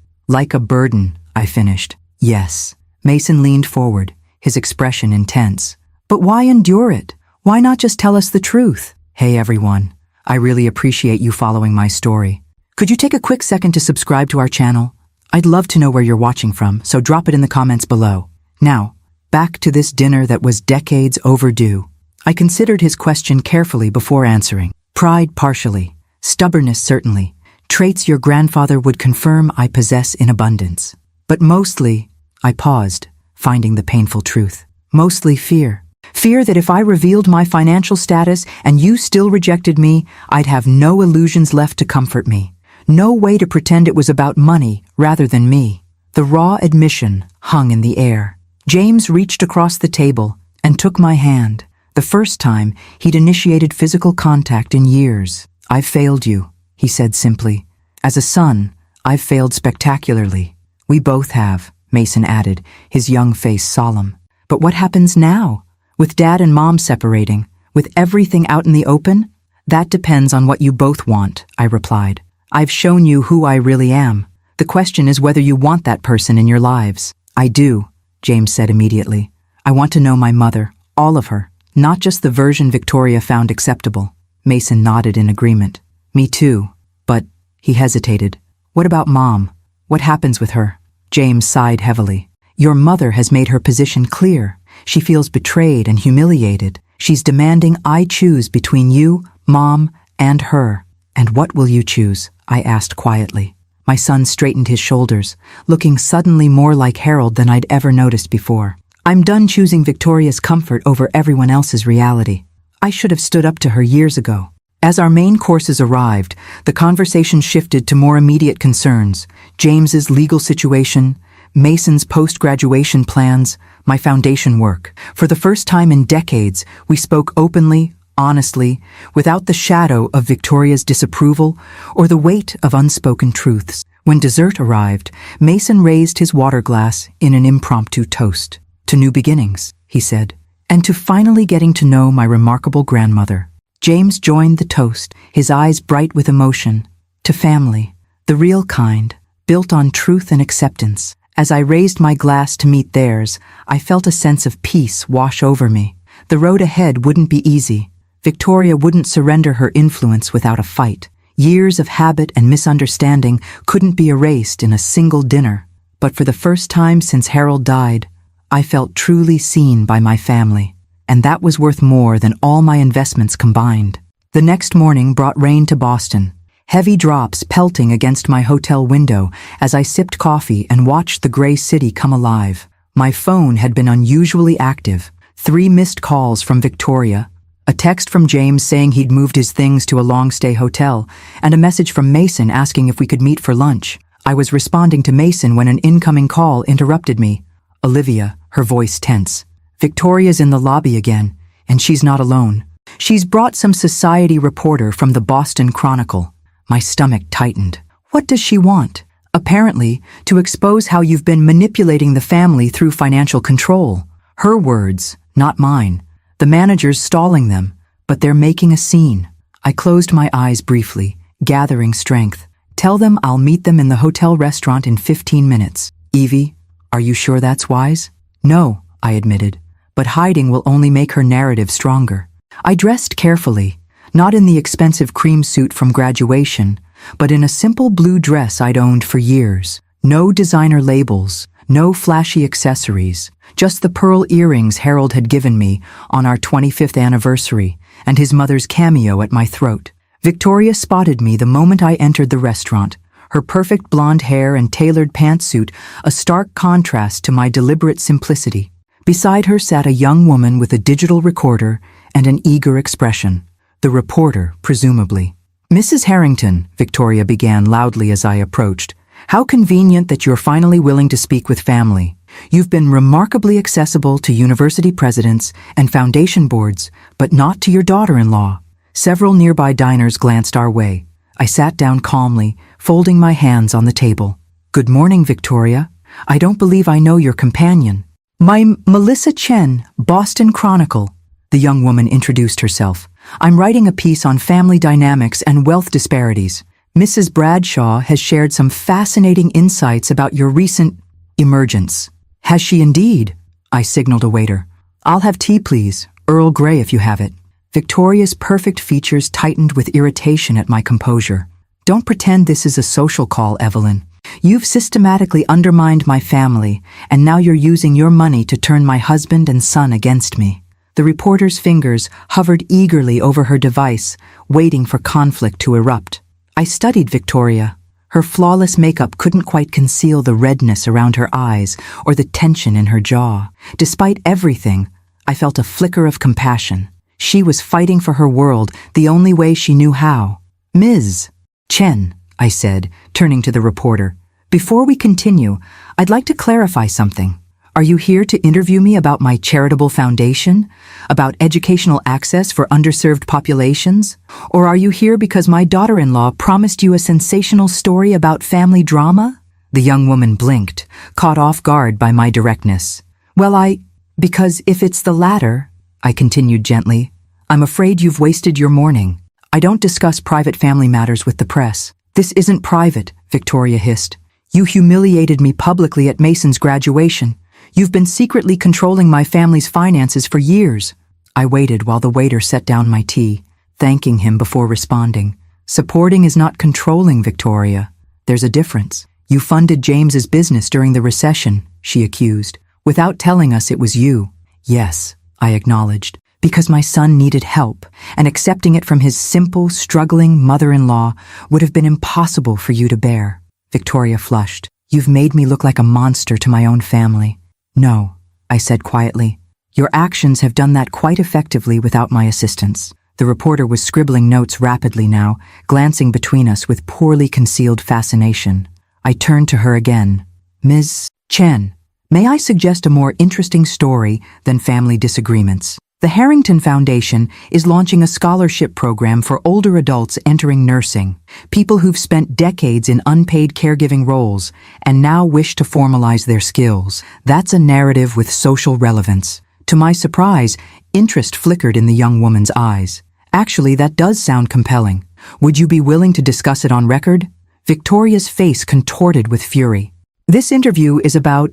a burden, I finished. Yes. Mason leaned forward, his expression intense. But why endure it? Why not just tell us the truth? Hey everyone, I really appreciate you following my story. Could you take a quick second to subscribe to our channel? I'd love to know where you're watching from, so drop it in the comments below. Now, back to this dinner that was decades overdue. I considered his question carefully before answering. Pride partially, stubbornness certainly, traits your grandfather would confirm I possess in abundance. But mostly, I paused, finding the painful truth. Mostly fear. Fear that if I revealed my financial status and you still rejected me, I'd have no illusions left to comfort me. No way to pretend it was about money rather than me. The raw admission hung in the air. James reached across the table and took my hand. The first time he'd initiated physical contact in years. I've failed you, he said simply. As a son, I've failed spectacularly. We both have, Mason added, his young face solemn. But what happens now? With Dad and Mom separating, with everything out in the open? That depends on what you both want, I replied. I've shown you who I really am. The question is whether you want that person in your lives. I do, James said immediately. I want to know my mother, all of her, not just the version Victoria found acceptable. Mason nodded in agreement. Me too. But, he hesitated. What about Mom? What happens with her? James sighed heavily. Your mother has made her position clear. She feels betrayed and humiliated. She's demanding I choose between you, Mom, and her. And what will you choose? I asked quietly. My son straightened his shoulders, looking suddenly more like Harold than I'd ever noticed before. I'm done choosing Victoria's comfort over everyone else's reality. I should have stood up to her years ago. As our main courses arrived, the conversation shifted to more immediate concerns. James's legal situation, Mason's post-graduation plans, my foundation work. For the first time in decades, we spoke openly, honestly, without the shadow of Victoria's disapproval or the weight of unspoken truths. When dessert arrived, Mason raised his water glass in an impromptu toast. To new beginnings, he said, and to finally getting to know my remarkable grandmother. James joined the toast, his eyes bright with emotion. To family, the real kind, built on truth and acceptance. As I raised my glass to meet theirs, I felt a sense of peace wash over me. The road ahead wouldn't be easy. Victoria wouldn't surrender her influence without a fight. Years of habit and misunderstanding couldn't be erased in a single dinner. But for the first time since Harold died, I felt truly seen by my family, and that was worth more than all my investments combined. The next morning brought rain to Boston, heavy drops pelting against my hotel window as I sipped coffee and watched the gray city come alive. My phone had been unusually active. 3 missed calls from Victoria, a text from James saying he'd moved his things to a long-stay hotel, and a message from Mason asking if we could meet for lunch. I was responding to Mason when an incoming call interrupted me. Olivia, her voice tense. Victoria's in the lobby again, and she's not alone. She's brought some society reporter from the Boston Chronicle. My stomach tightened. What does she want? Apparently, to expose how you've been manipulating the family through financial control. Her words, not mine. The manager's stalling them, but they're making a scene. I closed my eyes briefly, gathering strength. Tell them I'll meet them in the hotel restaurant in 15 minutes. Evie, are you sure that's wise? No, I admitted, but hiding will only make her narrative stronger. I dressed carefully, not in the expensive cream suit from graduation, but in a simple blue dress I'd owned for years. No designer labels, no flashy accessories, just the pearl earrings Harold had given me on our 25th anniversary and his mother's cameo at my throat. Victoria spotted me the moment I entered the restaurant, her perfect blonde hair and tailored pantsuit a stark contrast to my deliberate simplicity. Beside her sat a young woman with a digital recorder and an eager expression. The reporter, presumably. Mrs. Harrington, Victoria began loudly as I approached. How convenient that you're finally willing to speak with family. You've been remarkably accessible to university presidents and foundation boards, but not to your daughter-in-law. Several nearby diners glanced our way. I sat down calmly, folding my hands on the table. Good morning, Victoria. I don't believe I know your companion. I'm Melissa Chen, Boston Chronicle. The young woman introduced herself. I'm writing a piece on family dynamics and wealth disparities. Mrs. Bradshaw has shared some fascinating insights about your recent emergence. Has she indeed? I signaled a waiter. I'll have tea, please. Earl Grey if you have it. Victoria's perfect features tightened with irritation at my composure. Don't pretend this is a social call, Evelyn. You've systematically undermined my family, and now you're using your money to turn my husband and son against me. The reporter's fingers hovered eagerly over her device, waiting for conflict to erupt. I studied Victoria. Her flawless makeup couldn't quite conceal the redness around her eyes or the tension in her jaw. Despite everything, I felt a flicker of compassion. She was fighting for her world the only way she knew how. Ms. Chen, I said, turning to the reporter. Before we continue, I'd like to clarify something. Are you here to interview me about my charitable foundation? About educational access for underserved populations? Or are you here because my daughter-in-law promised you a sensational story about family drama? The young woman blinked, caught off guard by my directness. Well, because if it's the latter, I continued gently, I'm afraid you've wasted your morning. I don't discuss private family matters with the press. This isn't private, Victoria hissed. You humiliated me publicly at Mason's graduation. You've been secretly controlling my family's finances for years. I waited while the waiter set down my tea, thanking him before responding. Supporting is not controlling, Victoria. There's a difference. You funded James's business during the recession, she accused, without telling us it was you. Yes, I acknowledged, because my son needed help, and accepting it from his simple, struggling mother-in-law would have been impossible for you to bear. Victoria flushed. You've made me look like a monster to my own family. No, I said quietly. Your actions have done that quite effectively without my assistance. The reporter was scribbling notes rapidly now, glancing between us with poorly concealed fascination. I turned to her again. Ms. Chen, may I suggest a more interesting story than family disagreements? The Harrington Foundation is launching a scholarship program for older adults entering nursing, people who've spent decades in unpaid caregiving roles and now wish to formalize their skills. That's a narrative with social relevance. To my surprise, interest flickered in the young woman's eyes. Actually, that does sound compelling. Would you be willing to discuss it on record? Victoria's face contorted with fury. This interview is about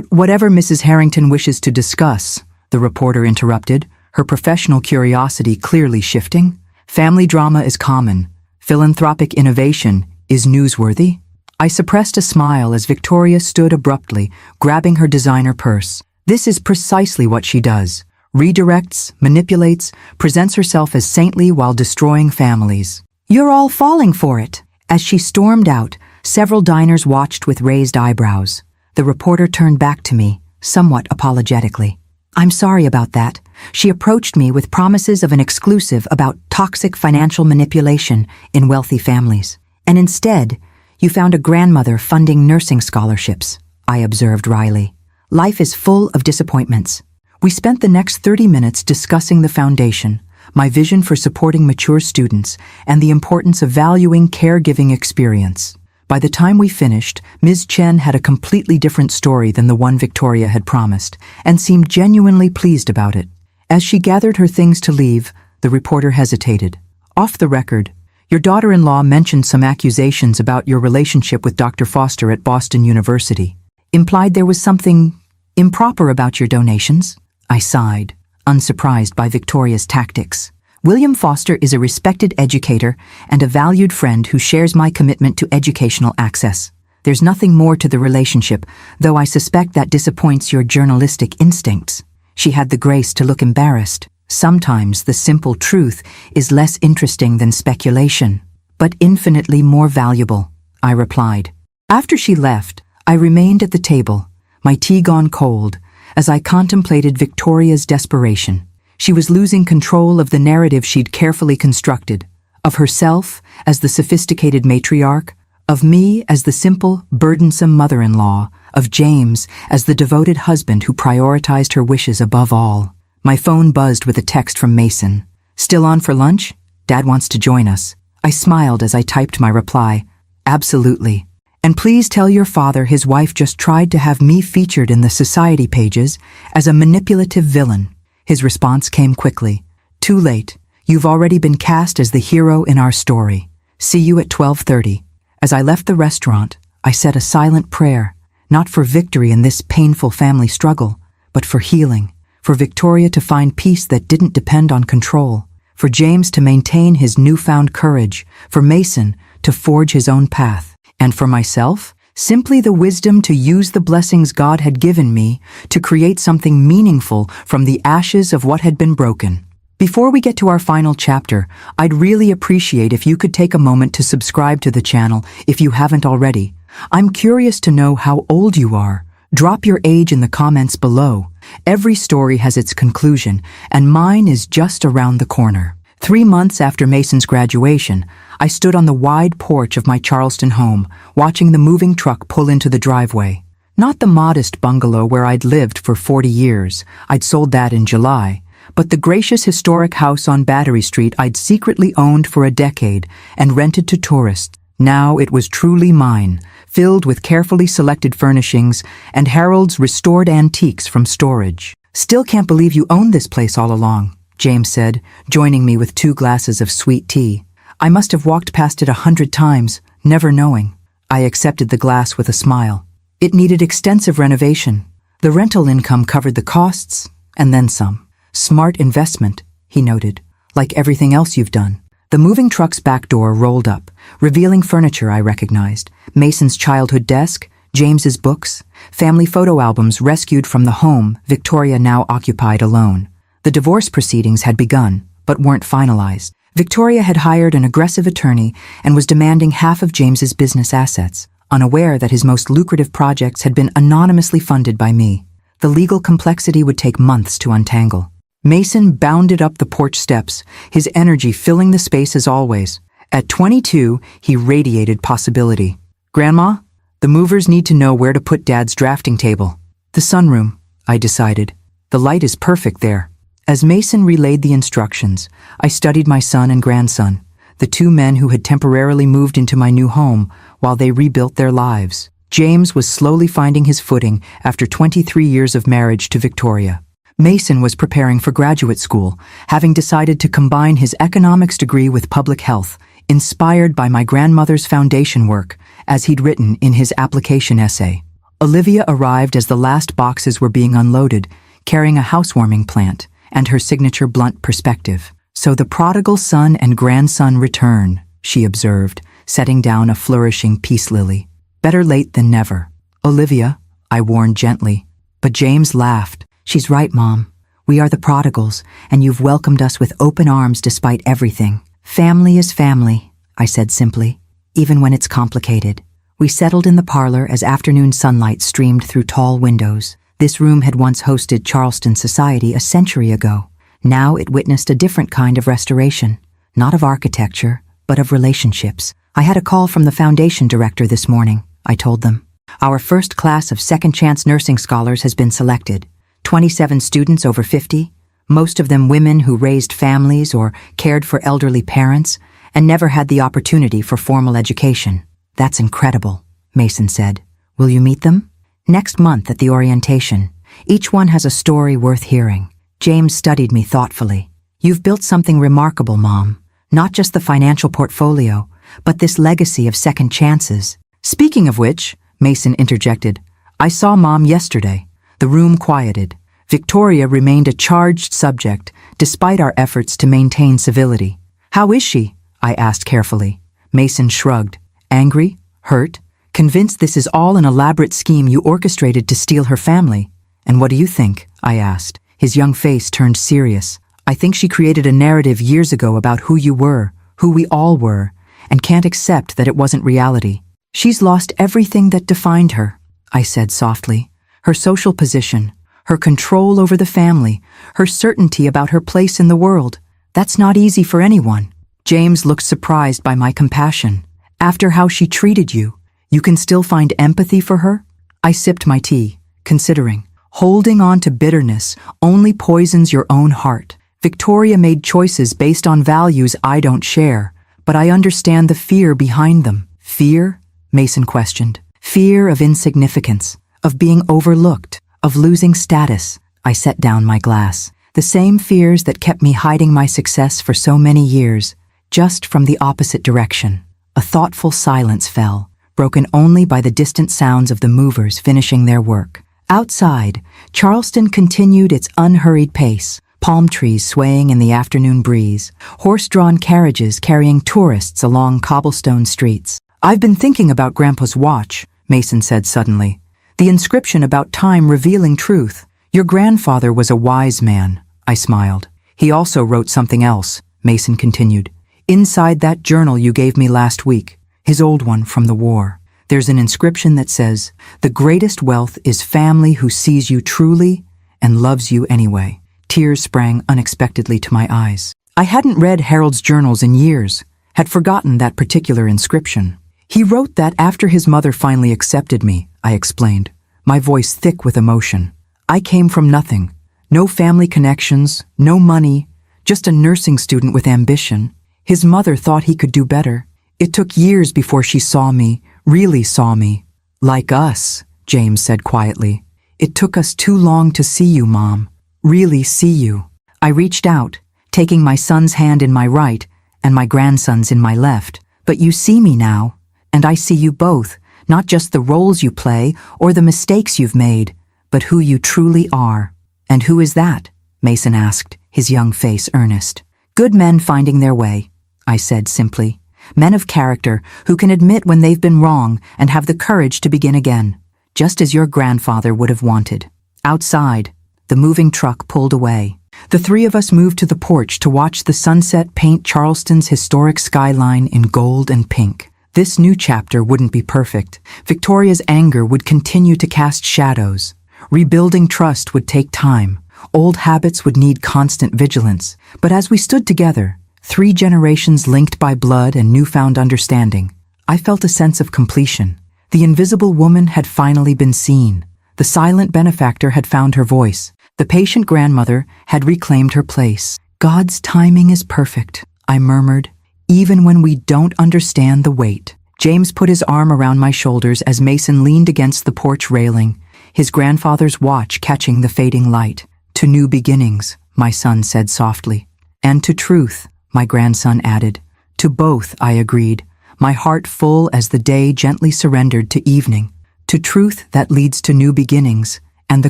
whatever Mrs. Harrington wishes to discuss, the reporter interrupted, her professional curiosity clearly shifting. Family drama is common. Philanthropic innovation is newsworthy? I suppressed a smile as Victoria stood abruptly, grabbing her designer purse. This is precisely what she does. Redirects, manipulates, presents herself as saintly while destroying families. You're all falling for it. As she stormed out, several diners watched with raised eyebrows. The reporter turned back to me, somewhat apologetically. I'm sorry about that. She approached me with promises of an exclusive about toxic financial manipulation in wealthy families. And instead, you found a grandmother funding nursing scholarships, I observed wryly. Life is full of disappointments. We spent the next 30 minutes discussing the foundation, my vision for supporting mature students, and the importance of valuing caregiving experience. By the time we finished, Ms. Chen had a completely different story than the one Victoria had promised, and seemed genuinely pleased about it. As she gathered her things to leave, the reporter hesitated. Off the record, your daughter-in-law mentioned some accusations about your relationship with Dr. Foster at Boston University. Implied there was something improper about your donations? I sighed, unsurprised by Victoria's tactics. William Foster is a respected educator and a valued friend who shares my commitment to educational access. There's nothing more to the relationship, though I suspect that disappoints your journalistic instincts. She had the grace to look embarrassed. Sometimes the simple truth is less interesting than speculation, but infinitely more valuable, I replied. After she left, I remained at the table, my tea gone cold, as I contemplated Victoria's desperation. She was losing control of the narrative she'd carefully constructed, of herself as the sophisticated matriarch, of me as the simple, burdensome mother-in-law, of James as the devoted husband who prioritized her wishes above all. My phone buzzed with a text from Mason. Still on for lunch? Dad wants to join us. I smiled as I typed my reply. Absolutely. And please tell your father his wife just tried to have me featured in the society pages as a manipulative villain. His response came quickly. Too late. You've already been cast as the hero in our story. See you at 12:30. As I left the restaurant, I said a silent prayer, not for victory in this painful family struggle, but for healing, for Victoria to find peace that didn't depend on control, for James to maintain his newfound courage, for Mason to forge his own path, and for myself, simply the wisdom to use the blessings God had given me to create something meaningful from the ashes of what had been broken. Before we get to our final chapter, I'd really appreciate if you could take a moment to subscribe to the channel if you haven't already. I'm curious to know how old you are. Drop your age in the comments below. Every story has its conclusion, and mine is just around the corner. 3 months after Mason's graduation, I stood on the wide porch of my Charleston home, watching the moving truck pull into the driveway. Not the modest bungalow where I'd lived for 40 years. I'd sold that in July. But the gracious historic house on Battery Street I'd secretly owned for a decade and rented to tourists. Now it was truly mine, filled with carefully selected furnishings and Harold's restored antiques from storage. Still can't believe you owned this place all along, James said, joining me with 2 glasses of sweet tea. I must have walked past it 100 times, never knowing. I accepted the glass with a smile. It needed extensive renovation. The rental income covered the costs, and then some. Smart investment, he noted, like everything else you've done. The moving truck's back door rolled up, revealing furniture I recognized. Mason's childhood desk, James's books, family photo albums rescued from the home Victoria now occupied alone. The divorce proceedings had begun, but weren't finalized. Victoria had hired an aggressive attorney and was demanding half of James's business assets, unaware that his most lucrative projects had been anonymously funded by me. The legal complexity would take months to untangle. Mason bounded up the porch steps, his energy filling the space as always. At 22, he radiated possibility. Grandma, the movers need to know where to put Dad's drafting table. The sunroom, I decided. The light is perfect there. As Mason relayed the instructions, I studied my son and grandson, the 2 men who had temporarily moved into my new home while they rebuilt their lives. James was slowly finding his footing after 23 years of marriage to Victoria. Mason was preparing for graduate school, having decided to combine his economics degree with public health, inspired by my grandmother's foundation work, as he'd written in his application essay. Olivia arrived as the last boxes were being unloaded, carrying a housewarming plant and her signature blunt perspective. So the prodigal son and grandson return, she observed, setting down a flourishing peace lily. Better late than never. Olivia, I warned gently. But James laughed. She's right, Mom. We are the prodigals, and you've welcomed us with open arms despite everything. Family is family, I said simply, even when it's complicated. We settled in the parlor as afternoon sunlight streamed through tall windows. This room had once hosted Charleston society a century ago. Now it witnessed a different kind of restoration, not of architecture, but of relationships. I had a call from the foundation director this morning, I told them. Our first class of second chance nursing scholars has been selected. 27 students over 50, most of them women who raised families or cared for elderly parents and never had the opportunity for formal education. That's incredible, Mason said. Will you meet them? Next month at the orientation. Each one has a story worth hearing. James studied me thoughtfully. You've built something remarkable, Mom. Not just the financial portfolio, but this legacy of second chances. Speaking of which, Mason interjected, I saw Mom yesterday. The room quieted. Victoria remained a charged subject, despite our efforts to maintain civility. How is she? I asked carefully. Mason shrugged. Angry? Hurt? Convinced this is all an elaborate scheme you orchestrated to steal her family. And what do you think? I asked. His young face turned serious. I think she created a narrative years ago about who you were, who we all were, and can't accept that it wasn't reality. She's lost everything that defined her, I said softly. Her social position, her control over the family, her certainty about her place in the world. That's not easy for anyone. James looked surprised by my compassion. After how she treated you, you can still find empathy for her? I sipped my tea, considering. Holding on to bitterness only poisons your own heart. Victoria made choices based on values I don't share, but I understand the fear behind them. Fear? Mason questioned. Fear of insignificance, of being overlooked, of losing status. I set down my glass. The same fears that kept me hiding my success for so many years, just from the opposite direction. A thoughtful silence fell, broken only by the distant sounds of the movers finishing their work. Outside, Charleston continued its unhurried pace, palm trees swaying in the afternoon breeze, horse-drawn carriages carrying tourists along cobblestone streets. I've been thinking about Grandpa's watch, Mason said suddenly. The inscription about time revealing truth. Your grandfather was a wise man, I smiled. He also wrote something else, Mason continued. Inside that journal you gave me last week, his old one from the war, there's an inscription that says, the greatest wealth is family who sees you truly and loves you anyway. Tears sprang unexpectedly to my eyes. I hadn't read Harold's journals in years, had forgotten that particular inscription. He wrote that after his mother finally accepted me, I explained, my voice thick with emotion. I came from nothing. No family connections, no money, just a nursing student with ambition. His mother thought he could do better. It took years before she saw me, really saw me. Like us, James said quietly. It took us too long to see you, Mom. Really see you. I reached out, taking my son's hand in my right and my grandson's in my left. But you see me now, and I see you both, not just the roles you play or the mistakes you've made, but who you truly are. And who is that? Mason asked, his young face earnest. Good men finding their way, I said simply. Men of character who can admit when they've been wrong and have the courage to begin again, just as your grandfather would have wanted. Outside, the moving truck pulled away. The three of us moved to the porch to watch the sunset paint Charleston's historic skyline in gold and pink. This new chapter wouldn't be perfect. Victoria's anger would continue to cast shadows. Rebuilding trust would take time. Old habits would need constant vigilance. But as we stood together, 3 generations linked by blood and newfound understanding, I felt a sense of completion. The invisible woman had finally been seen. The silent benefactor had found her voice. The patient grandmother had reclaimed her place. God's timing is perfect, I murmured, even when we don't understand the weight. James put his arm around my shoulders as Mason leaned against the porch railing, his grandfather's watch catching the fading light. To new beginnings, my son said softly. And to truth, my grandson added. To both, I agreed, my heart full as the day gently surrendered to evening. To truth that leads to new beginnings, and the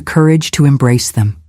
courage to embrace them.